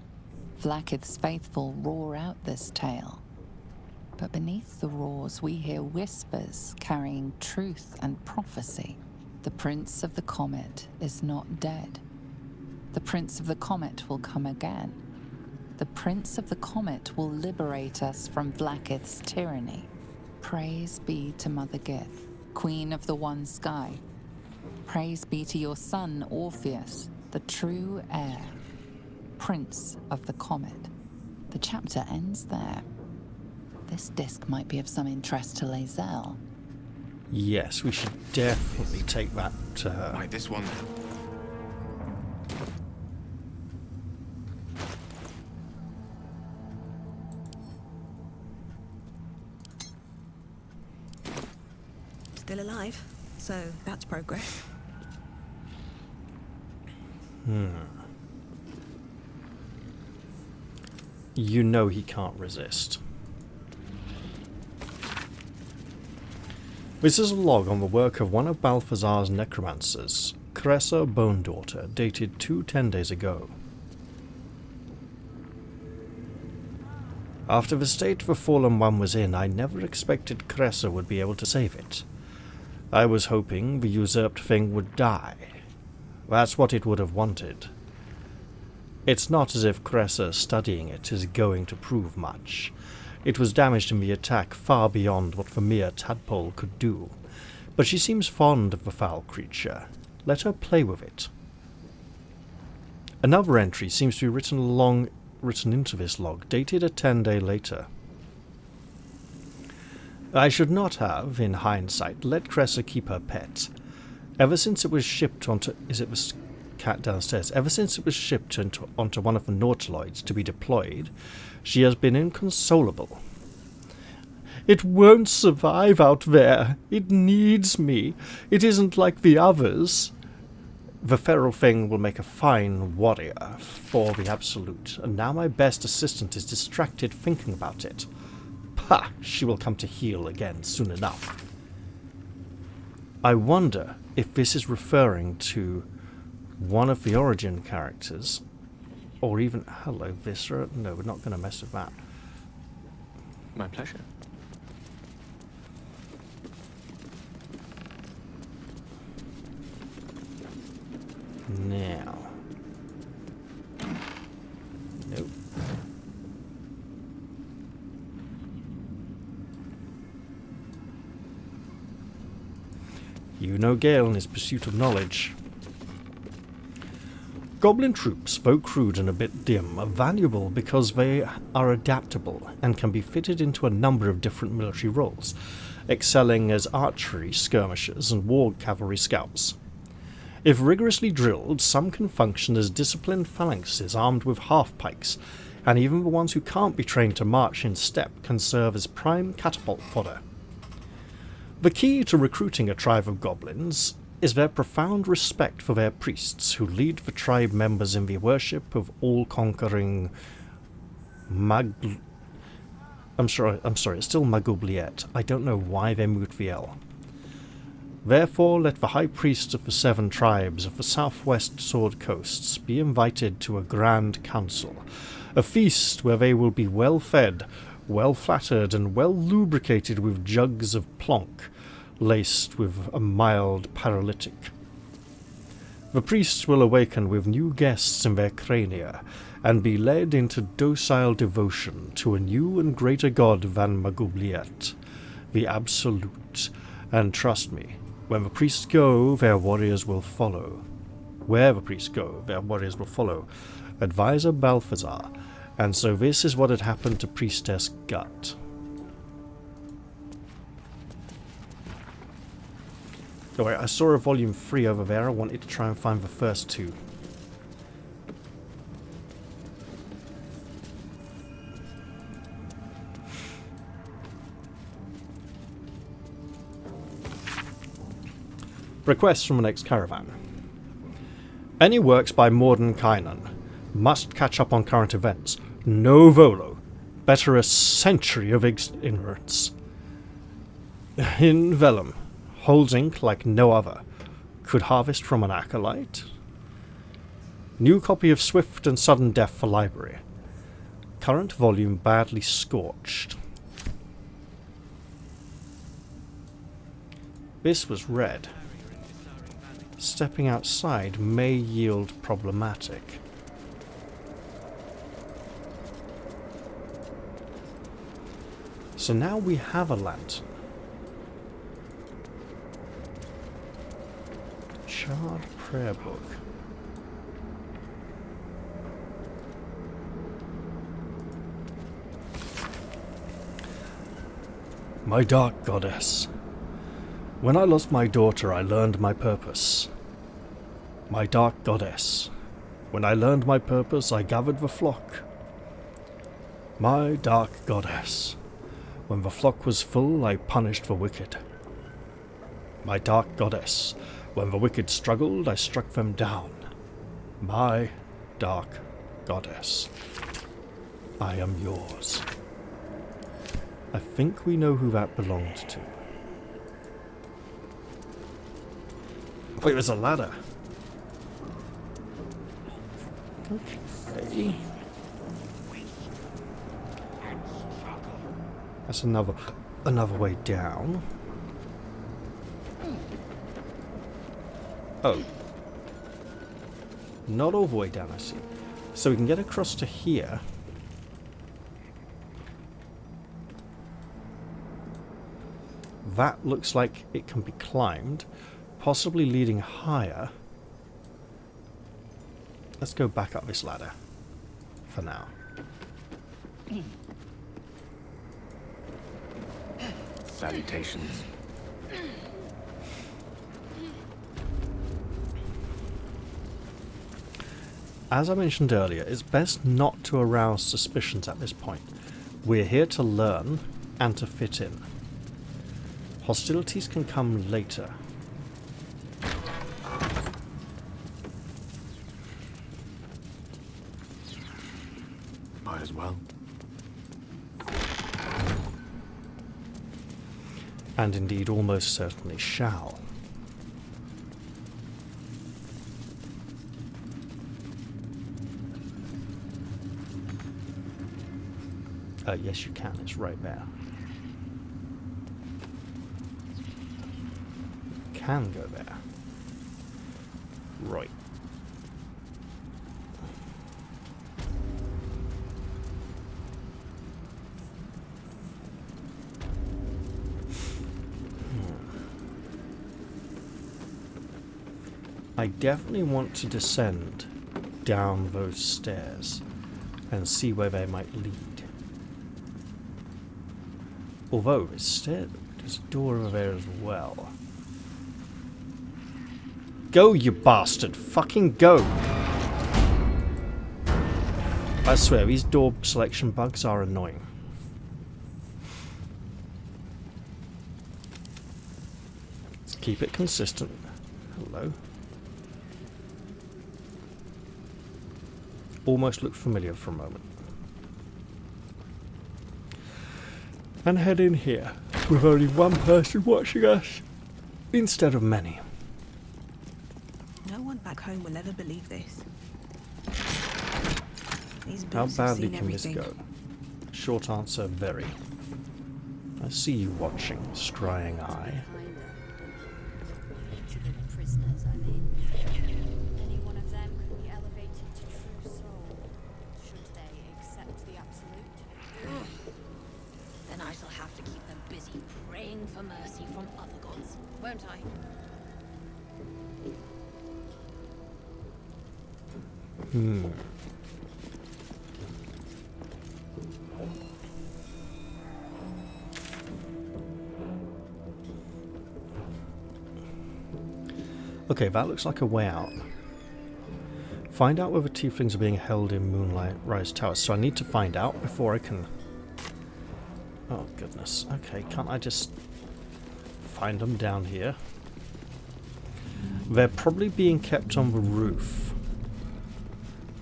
[SPEAKER 5] Vlaakith's faithful roar out this tale. But beneath the roars we hear whispers carrying truth and prophecy. The Prince of the Comet is not dead. The Prince of the Comet will come again. The Prince of the Comet will liberate us from Vlaakith's tyranny. Praise be to Mother Gith, Queen of the One Sky. Praise be to your son, Orpheus, the true heir, Prince of the Comet. The chapter ends there. This disc might be of some interest to Lae'zel.
[SPEAKER 1] Yes, we should definitely take that to her.
[SPEAKER 7] Right, this one.
[SPEAKER 17] Still alive, so that's progress.
[SPEAKER 1] You know he can't resist. This is a log on the work of one of Balthazar's necromancers, Cressa Bone Daughter, dated 210 days ago. After the state the fallen one was in, I never expected Cressa would be able to save it. I was hoping the usurped thing would die. That's what it would have wanted. It's not as if Cressa studying it is going to prove much. It was damaged in the attack far beyond what the mere tadpole could do. But she seems fond of the foul creature. Let her play with it. Another entry seems to be written into this log, dated a 10-day later. I should not have, in hindsight, let Cressa keep her pet. Ever since it was shipped onto... Is it the cat downstairs? Ever since it was shipped onto one of the Nautiloids to be deployed, she has been inconsolable. It won't survive out there. It needs me. It isn't like the others. The feral thing will make a fine warrior for the Absolute, and now my best assistant is distracted thinking about it. Pah! She will come to heel again soon enough. I wonder if this is referring to one of the origin characters, or even... Hello, Viscera? No, we're not going to mess with that.
[SPEAKER 16] My pleasure.
[SPEAKER 1] Now. Nope. You know Gale in his pursuit of knowledge. Goblin troops, though crude and a bit dim, are valuable because they are adaptable and can be fitted into a number of different military roles, excelling as archery skirmishers and war cavalry scouts. If rigorously drilled, some can function as disciplined phalanxes armed with half-pikes, and even the ones who can't be trained to march in step can serve as prime catapult fodder. The key to recruiting a tribe of goblins is their profound respect for their priests, who lead the tribe members in the worship of all-conquering I'm sorry, it's still Magubliet. I don't know why they moved the L. Therefore, let the high priests of the 7 tribes of the southwest Sword Coasts be invited to a grand council, a feast where they will be well fed, well flattered, and well lubricated with jugs of plonk, laced with a mild paralytic. The priests will awaken with new guests in their crania, and be led into docile devotion to a new and greater god than Magubliet, the Absolute, and trust me, when the priests go, their warriors will follow. Where the priests go, their warriors will follow. Advisor Balthazar. And so this is what had happened to Priestess Gut. Oh wait, I saw a volume 3 over there. I wanted to try and find the first 2. Requests from the next caravan. Any works by Mordenkainen must catch up on current events. No Volo. Better a century of ignorance. In Vellum. Holds ink like no other. Could harvest from an acolyte. New copy of Swift and Sudden Death for library. Current volume badly scorched. This was read. Stepping outside may yield problematic. So now we have a lantern. Charred prayer book. My dark goddess. When I lost my daughter, I learned my purpose. My dark goddess. When I learned my purpose, I gathered the flock. My dark goddess. When the flock was full, I punished the wicked. My dark goddess. When the wicked struggled, I struck them down. My dark goddess. I am yours. I think we know who that belonged to. Wait, there's a ladder. Okay. That's another way down. Oh. Not all the way down, I see. So we can get across to here. That looks like it can be climbed. Possibly leading higher. Let's go back up this ladder. For now.
[SPEAKER 16] Salutations.
[SPEAKER 1] as I mentioned earlier, it's best not to arouse suspicions at this point. We're here to learn and to fit in. Hostilities can come later.
[SPEAKER 16] Might as well.
[SPEAKER 1] And indeed almost certainly shall. Yes, you can. It's right there. Can go there. Right. I definitely want to descend down those stairs and see where they might lead. Although there's a door over there as well. Go, you bastard! Fucking go! I swear, these door selection bugs are annoying. Let's keep it consistent. Hello. Almost looked familiar for a moment. And head in here with only one person watching us instead of many.
[SPEAKER 17] No one back home will ever believe this. These
[SPEAKER 1] How
[SPEAKER 17] boots have
[SPEAKER 1] badly
[SPEAKER 17] seen
[SPEAKER 1] can this
[SPEAKER 17] everything.
[SPEAKER 1] go? Short answer, very. I see you watching, scrying eye.
[SPEAKER 18] To the prisoners, I mean. Any one of them could be elevated to true soul, should they accept the absolute.
[SPEAKER 11] Then I shall have to keep them busy praying for mercy from other gods, won't I?
[SPEAKER 1] Okay, that looks like a way out. Find out whether tieflings are being held in Moonlight Rise Tower. So I need to find out before I can... Oh, goodness. Okay, can't I just find them down here? They're probably being kept on the roof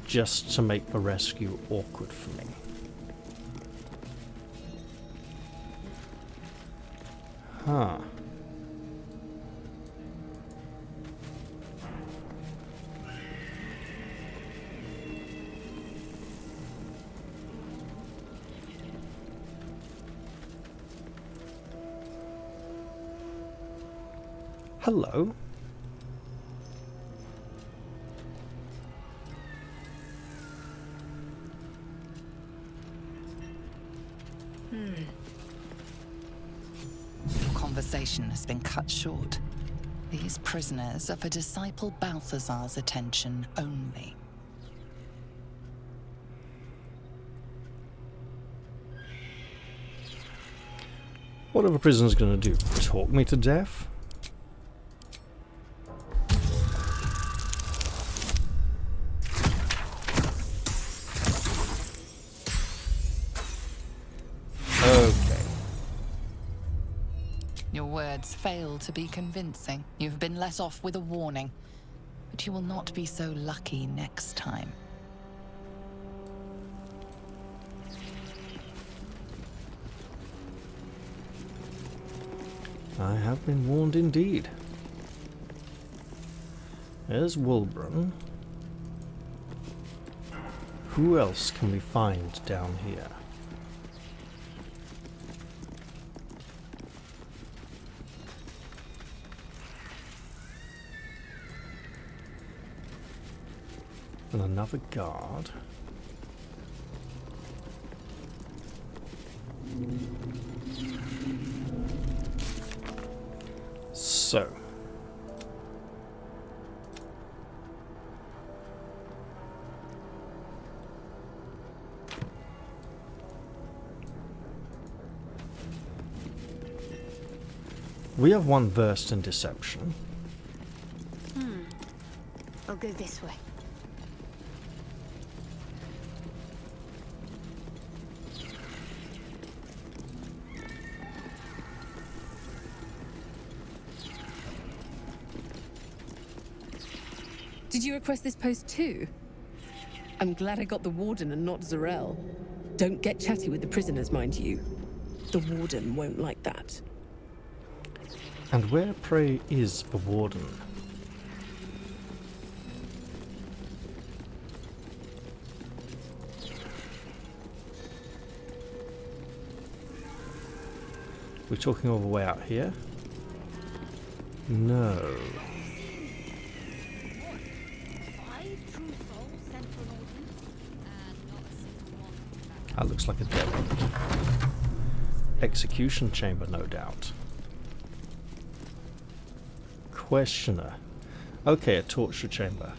[SPEAKER 1] just to make the rescue awkward for me. Huh. Hello.
[SPEAKER 5] Your conversation has been cut short. These prisoners are for Disciple Balthazar's attention only.
[SPEAKER 1] What are the prisoners going to do? Talk me to death?
[SPEAKER 5] Your words fail to be convincing. You've been let off with a warning. But you will not be so lucky next time.
[SPEAKER 1] I have been warned indeed. There's Wulbren. Who else can we find down here? And another guard. So. We have one versed in deception.
[SPEAKER 11] I'll go this way.
[SPEAKER 13] Did you request this post too? I'm glad I got the Warden and not Zarel. Don't get chatty with the prisoners, mind you. The Warden won't like that.
[SPEAKER 1] And where, pray, is the Warden? We're talking all the way out here? No. That looks like a dead end. Execution chamber, no doubt. Questioner. Okay, a torture chamber.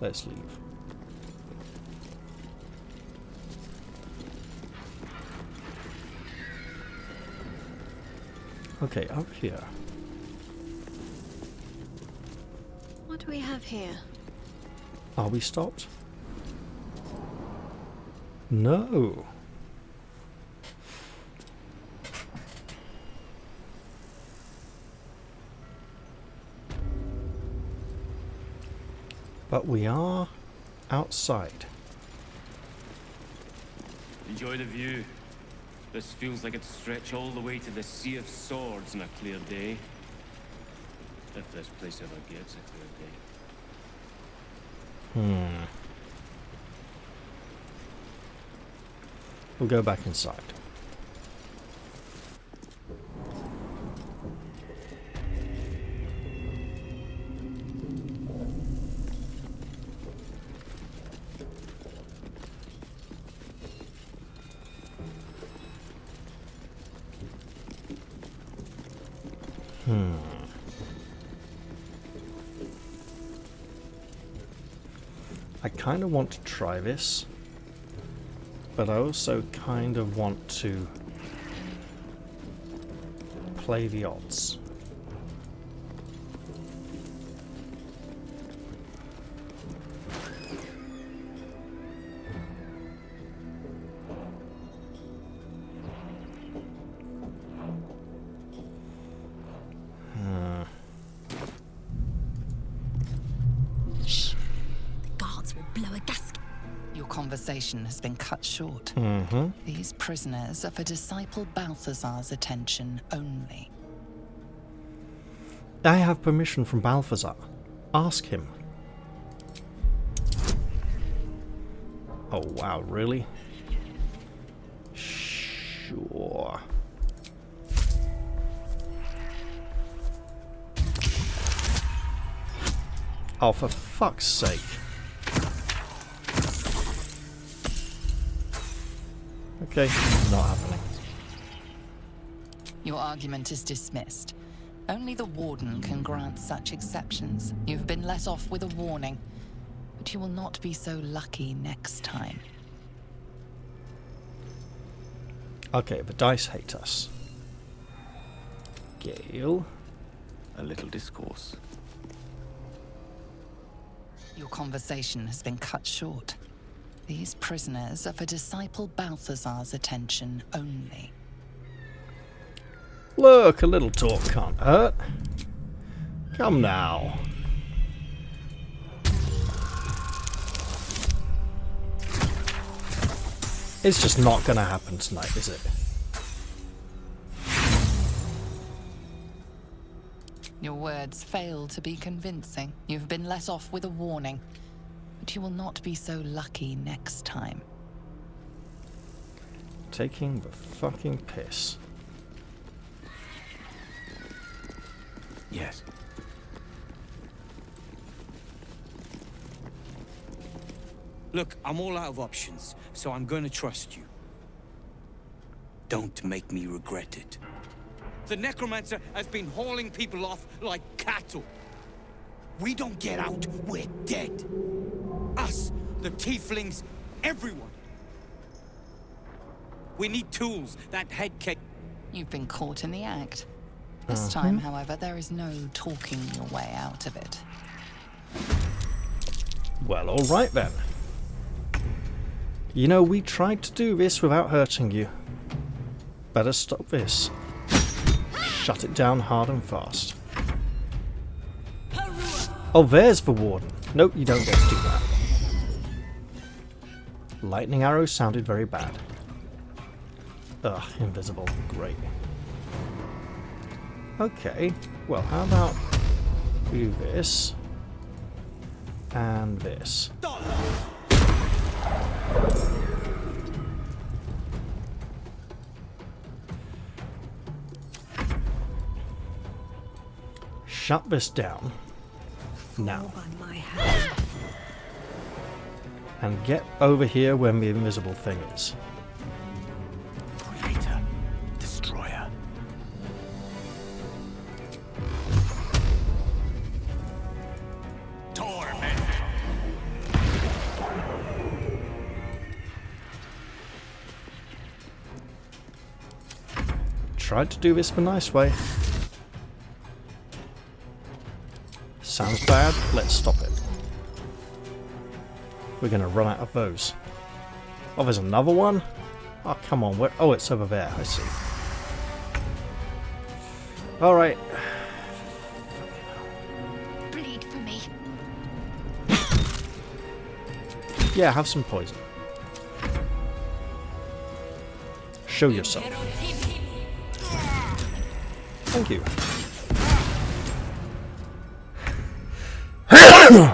[SPEAKER 1] Let's leave. Okay, up here.
[SPEAKER 18] What do we have here?
[SPEAKER 1] Are we stopped? No. But we are outside.
[SPEAKER 4] Enjoy the view. This feels like it'd stretch all the way to the Sea of Swords on a clear day. If this place ever gets a clear day.
[SPEAKER 1] We'll go back inside. I kind of want to try this, but I also kind of want to play the odds.
[SPEAKER 5] Conversation has been cut short. These prisoners are for Disciple Balthazar's attention only.
[SPEAKER 1] I have permission from Balthazar. Ask him. Oh wow, really? Sure. Oh, for fuck's sake. Okay, not happening.
[SPEAKER 5] Your argument is dismissed. Only the Warden can grant such exceptions. You've been let off with a warning, but you will not be so lucky next time.
[SPEAKER 1] Okay, the dice hate us. Gale.
[SPEAKER 12] A little discourse.
[SPEAKER 5] Your conversation has been cut short. These prisoners are for Disciple Balthazar's attention only.
[SPEAKER 1] Look, a little talk can't hurt. Come now. It's just not gonna happen tonight, is it?
[SPEAKER 5] Your words fail to be convincing. You've been let off with a warning, but you will not be so lucky next time.
[SPEAKER 1] Taking the fucking piss.
[SPEAKER 12] Yes.
[SPEAKER 19] Look, I'm all out of options, so I'm going to trust you. Don't make me regret it. The necromancer has been hauling people off like cattle. We don't get out, we're dead. Us, the tieflings, everyone. We need tools, that head case.
[SPEAKER 5] You've been caught in the act. This time, however, there is no talking your way out of it.
[SPEAKER 1] Well, alright then. You know, we tried to do this without hurting you. Better stop this. Shut it down hard and fast. Oh, there's the warden. Nope, you don't get to do that. Lightning arrow sounded very bad. Ugh, invisible. Great. Okay, well, how about we do this and this. Shut this down now. And get over here when the invisible thing is.
[SPEAKER 12] Creator, destroyer.
[SPEAKER 19] Torment.
[SPEAKER 1] Tried to do this the nice way. Sounds bad, let's stop it. We're gonna run out of those. Oh, there's another one? Oh, come on, where? Oh, it's over there, I see. Alright.
[SPEAKER 11] Bleed for me.
[SPEAKER 1] Yeah, have some poison. Show yourself. Thank you.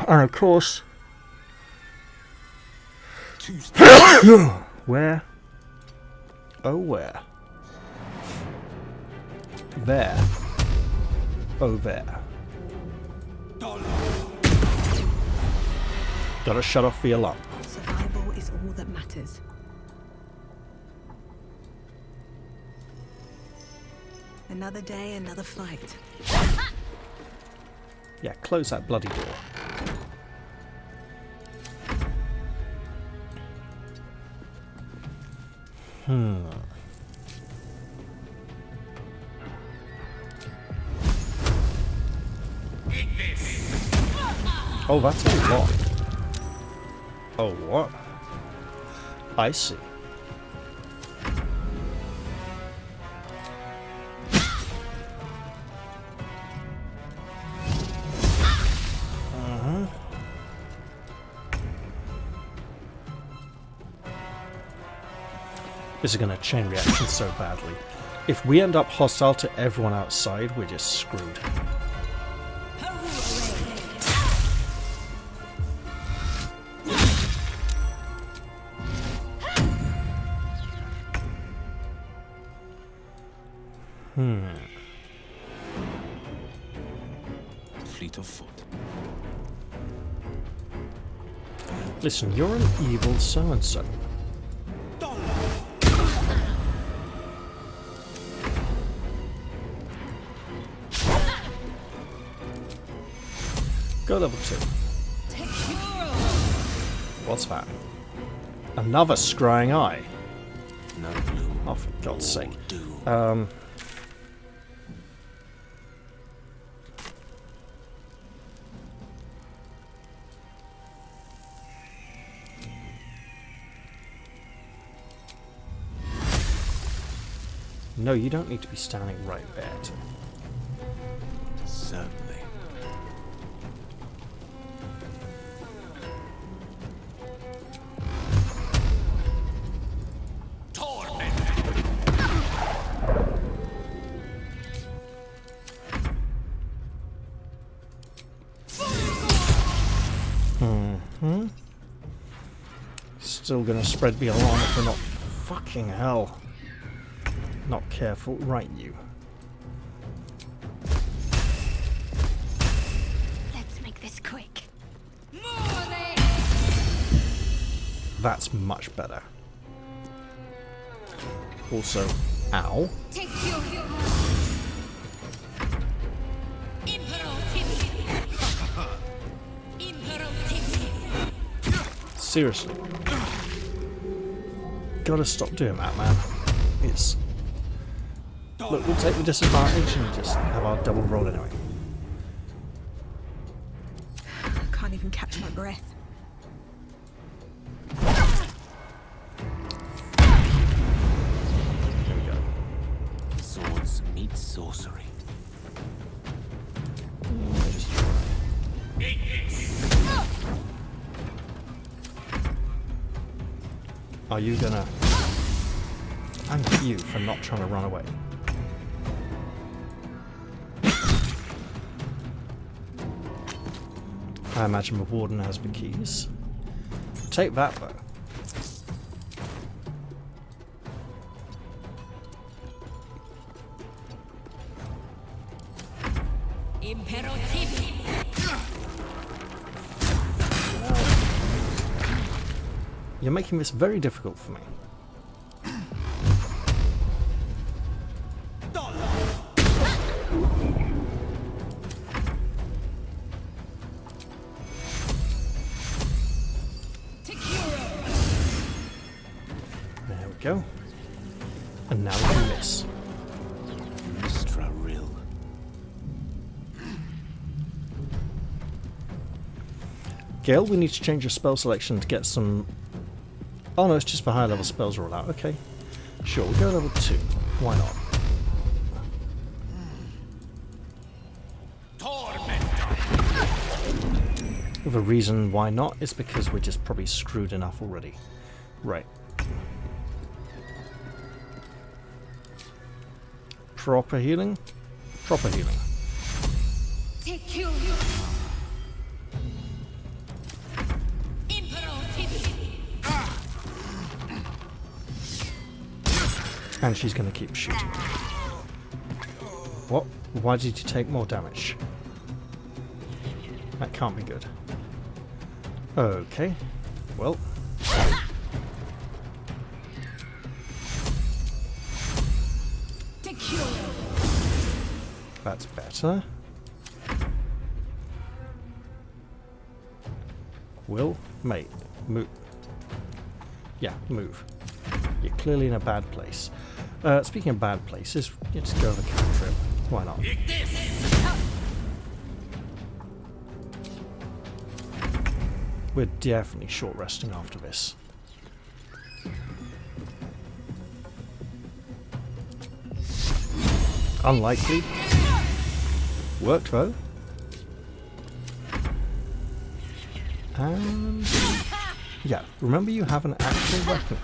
[SPEAKER 1] And of course... Where? Oh, where? There. Oh, there. Gotta shut off the alarm.
[SPEAKER 17] Survival is all that matters. Another day, another fight.
[SPEAKER 1] Yeah, close that bloody door. Oh, that's a lot. Oh, what? I see. This is going to chain reaction so badly. If we end up hostile to everyone outside, we're just screwed.
[SPEAKER 12] Fleet of foot.
[SPEAKER 1] Listen, you're an evil so-and-so. Go level 2. What's that? Another scrying eye.
[SPEAKER 12] No blue.
[SPEAKER 1] Oh, for God's sake. No, you don't need to be standing right there.
[SPEAKER 12] Certainly.
[SPEAKER 1] Still gonna spread the alarm if we're not fucking hell. Not careful, right you.
[SPEAKER 11] Let's make this quick.
[SPEAKER 1] That's much better. Also, ow. Seriously. Gotta stop doing that, man. It's... Look, we'll take the disadvantage and just have our double roll anyway.
[SPEAKER 17] Can't even catch my breath.
[SPEAKER 1] There we go.
[SPEAKER 12] It's sorcery.
[SPEAKER 1] Are you gonna... And you for not trying to run away. I imagine the warden has the keys. Take that though. You're making this very difficult for me. There we go. And now we can miss.
[SPEAKER 12] Mistra Rill.
[SPEAKER 1] Gale, we need to change your spell selection to get some... Oh no, it's just for higher level spells roll out. Okay. Sure, we'll go level 2. Why not? The reason why not is because we're just probably screwed enough already. Right. Proper healing? Proper healing. And she's going to keep shooting. What? Why did you take more damage? That can't be good. Okay. Well. That's better. Will, mate, move. Yeah, move. You're clearly in a bad place. Speaking of bad places, let's go over cantrip. Why not? We're definitely short resting after this. Unlikely. Worked though. And yeah, remember you have an actual weapon.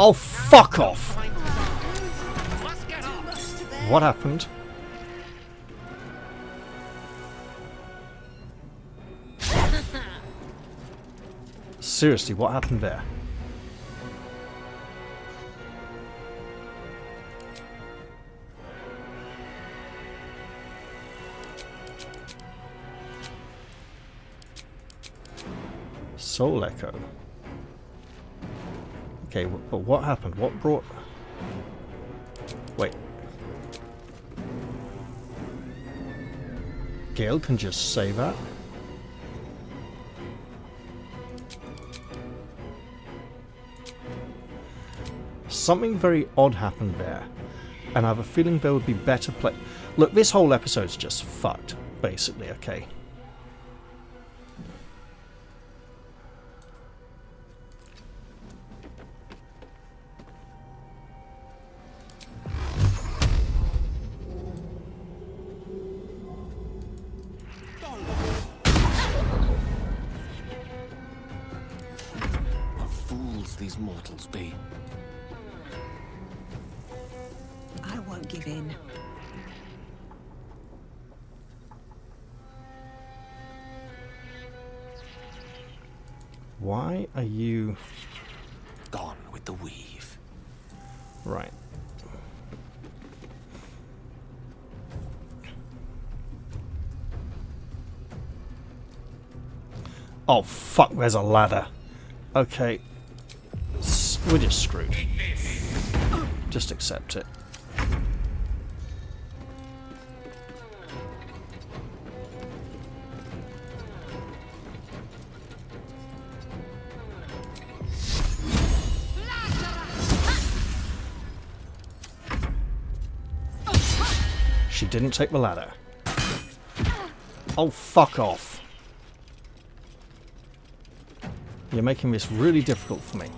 [SPEAKER 1] Oh, fuck off! What happened? Seriously, what happened there? Soul Echo. Okay, but what happened? What brought... Wait. Gale can just say that? Something very odd happened there, and I have a feeling there would be better play... Look, this whole episode's just fucked, basically, okay?
[SPEAKER 12] What fools these mortals be.
[SPEAKER 17] I won't give in.
[SPEAKER 1] Why are you...
[SPEAKER 12] Gone with the weave.
[SPEAKER 1] Right. Oh fuck, there's a ladder. Okay. We're just screwed. Just accept it. She didn't take the ladder. Oh, fuck off. You're making this really difficult for me.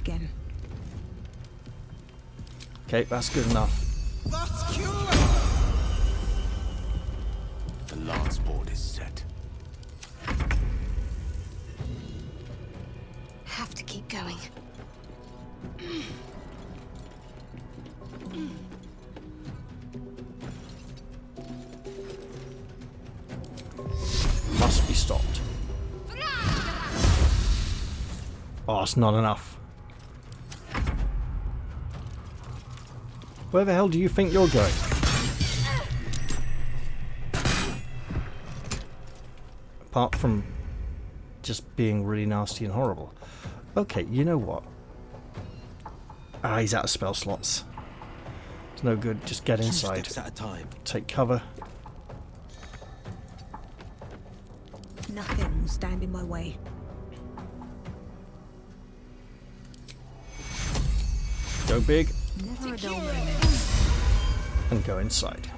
[SPEAKER 17] again.
[SPEAKER 1] Okay, that's good enough.
[SPEAKER 12] The last board is set.
[SPEAKER 11] Have to keep going.
[SPEAKER 1] Must be stopped. Oh, it's not enough. Where the hell do you think you're going? Apart from just being really nasty and horrible. Okay, you know what? Ah, he's out of spell slots. It's no good. Just get inside.
[SPEAKER 12] 2 steps at a time.
[SPEAKER 1] Take cover.
[SPEAKER 17] Nothing will stand in my way.
[SPEAKER 1] Go big.
[SPEAKER 17] Never a dull moment.
[SPEAKER 1] And go inside.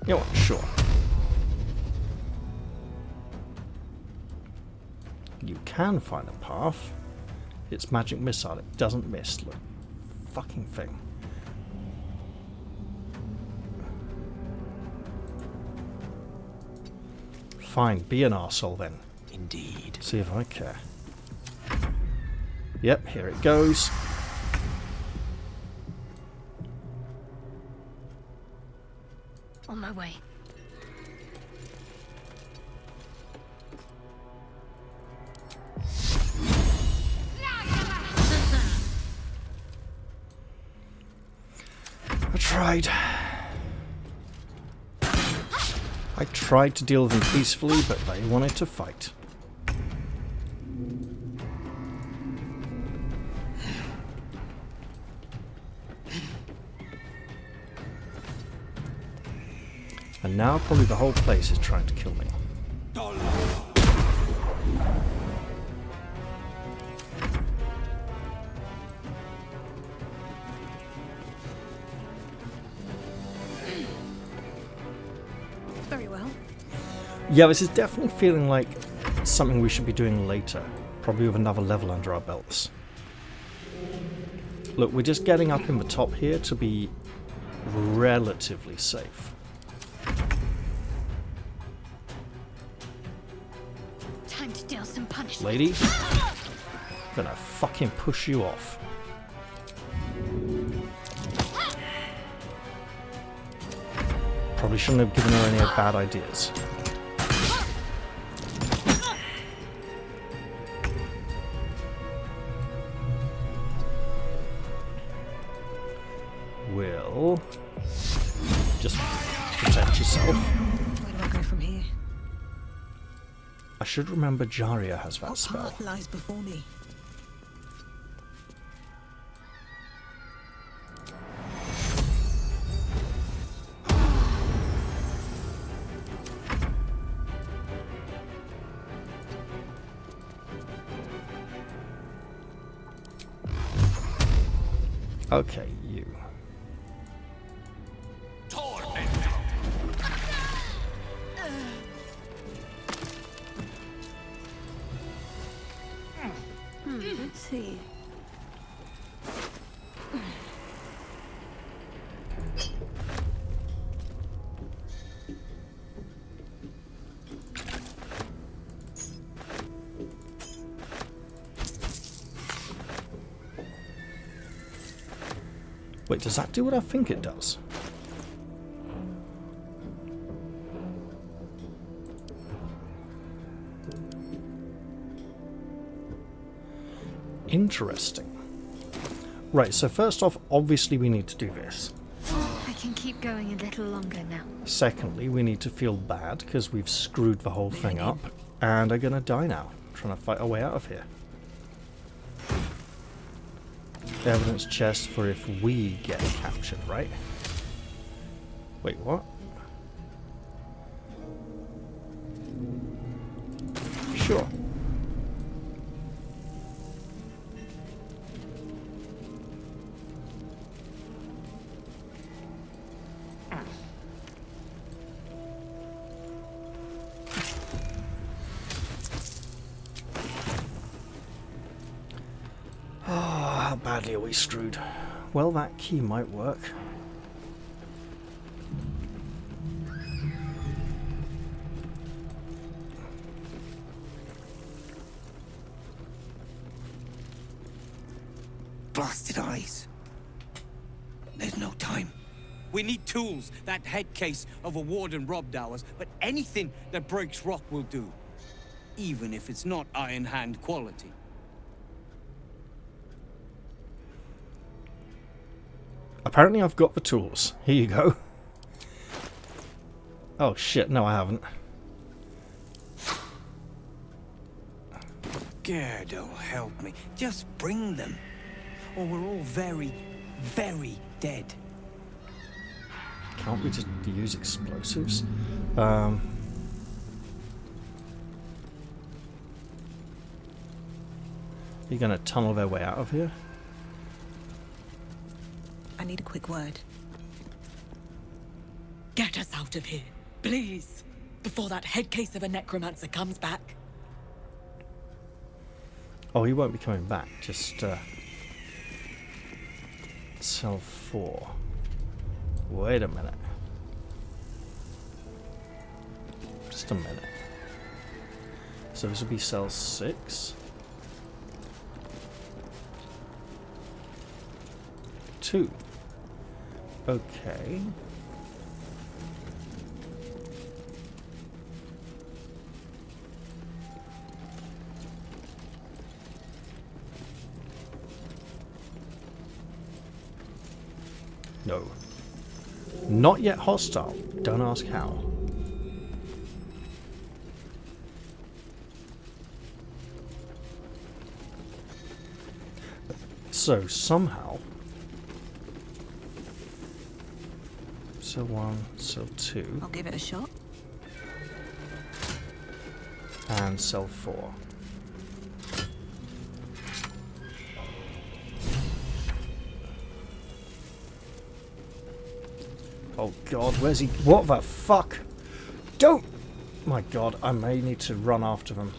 [SPEAKER 1] You know what? Sure. You can find a path. It's magic missile. It doesn't miss. Look. Fucking thing. Fine. Be an arsehole then.
[SPEAKER 12] Indeed.
[SPEAKER 1] See if I care. Yep, here it goes.
[SPEAKER 11] On my way.
[SPEAKER 1] I tried. I tried to deal with them peacefully, but they wanted to fight. And now probably the whole place is trying to kill me.
[SPEAKER 17] Very well.
[SPEAKER 1] Yeah, this is definitely feeling like something we should be doing later. Probably with another level under our belts. Look, we're just getting up in the top here to be relatively safe.
[SPEAKER 11] Time to deal some punishment.
[SPEAKER 1] Lady, I'm gonna fucking push you off. Probably shouldn't have given her any bad ideas. Will just protect yourself.
[SPEAKER 17] Where do I go from here?
[SPEAKER 1] I should remember Jaria has that
[SPEAKER 17] What
[SPEAKER 1] spell.
[SPEAKER 17] path lies before me?
[SPEAKER 1] Okay, you.
[SPEAKER 17] Let's see.
[SPEAKER 1] Wait, does that do what I think it does? Interesting. Right, so first off, obviously we need to do this.
[SPEAKER 11] I can keep going a little longer now.
[SPEAKER 1] Secondly, we need to feel bad because we've screwed the whole thing up and are gonna die now, trying to fight our way out of here. Evidence chest for if we get captured, right? Wait, what? Sure. badly are we screwed? Well, that key might work.
[SPEAKER 19] Blasted eyes. There's no time. We need tools. That head case of a warden robbed ours, but anything that breaks rock will do. Even if it's not Iron Hand quality.
[SPEAKER 1] Apparently I've got the tools. Here you go. Oh shit, no I haven't.
[SPEAKER 19] Gerdo, help me. Just bring them. Or we're all very, very dead.
[SPEAKER 1] Can't we just use explosives? You're gonna tunnel their way out of here?
[SPEAKER 17] I need a quick word.
[SPEAKER 20] Get us out of here, please, before that head case of a necromancer comes back.
[SPEAKER 1] Oh, he won't be coming back. Just cell 4. Wait a minute. Just a minute. So this will be cell 6. 2. Okay. No. Not yet hostile. Don't ask how. So somehow cell 1, cell 2.
[SPEAKER 17] I'll give it a shot.
[SPEAKER 1] And cell 4. Oh god, where's he? What the fuck? Don't! My god, I may need to run after them.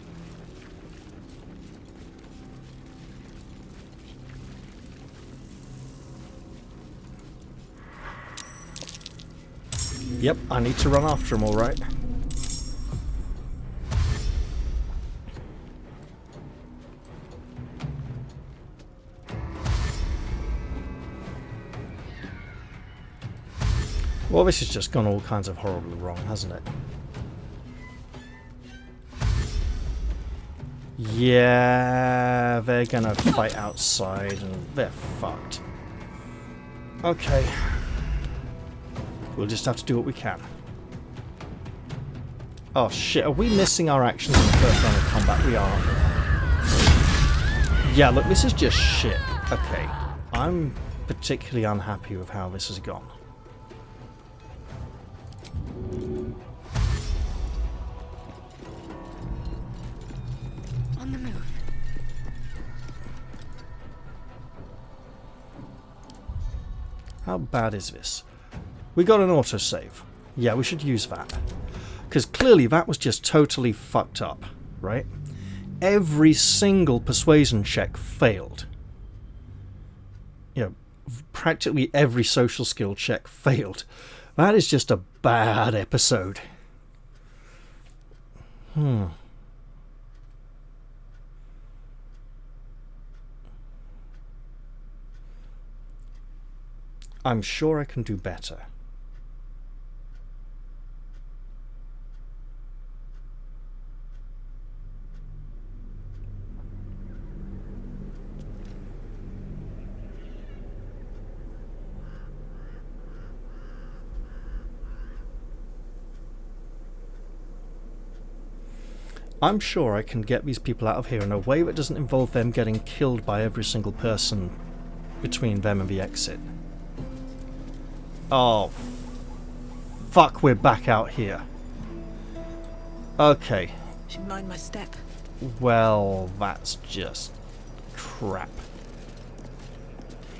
[SPEAKER 1] Yep, I need to run after him, alright. Well, this has just gone all kinds of horribly wrong, hasn't it? Yeah, they're gonna fight outside and they're fucked. Okay. We'll just have to do what we can. Oh shit, are we missing our actions in the first round of combat? We are. Yeah, look, this is just shit. Okay. I'm particularly unhappy with how this has gone.
[SPEAKER 11] On the move.
[SPEAKER 1] How bad is this? We got an autosave. Yeah, we should use that. Because clearly that was just totally fucked up, right? Every single persuasion check failed. You know, practically every social skill check failed. That is just a bad episode. I'm sure I can do better. I'm sure I can get these people out of here in a way that doesn't involve them getting killed by every single person between them and the exit. Oh, fuck, we're back out here. Okay.
[SPEAKER 17] Should mind my step.
[SPEAKER 1] Well, that's just crap.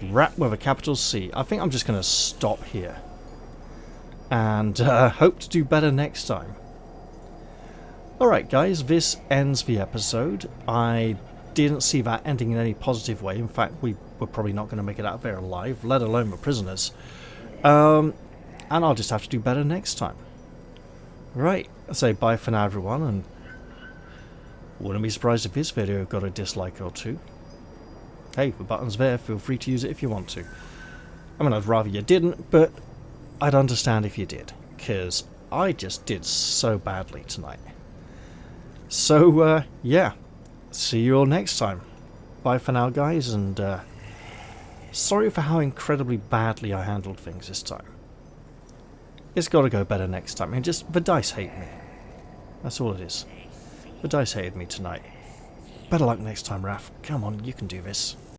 [SPEAKER 1] Rat with a capital C. I think I'm just going to stop here. And hope to do better next time. Alright guys, this ends the episode. I didn't see that ending in any positive way. In fact, we were probably not going to make it out there alive, let alone the prisoners. And I'll just have to do better next time. Right, I'll say bye for now, everyone, and wouldn't be surprised if this video got a dislike or two. Hey, the button's there, feel free to use it if you want to. I mean, I'd rather you didn't, but I'd understand if you did, because I just did so badly tonight. So, yeah, see you all next time. Bye for now, guys, and sorry for how incredibly badly I handled things this time. It's got to go better next time. I mean, just the dice hate me. That's all it is. The dice hated me tonight. Better luck next time, Raph. Come on, you can do this.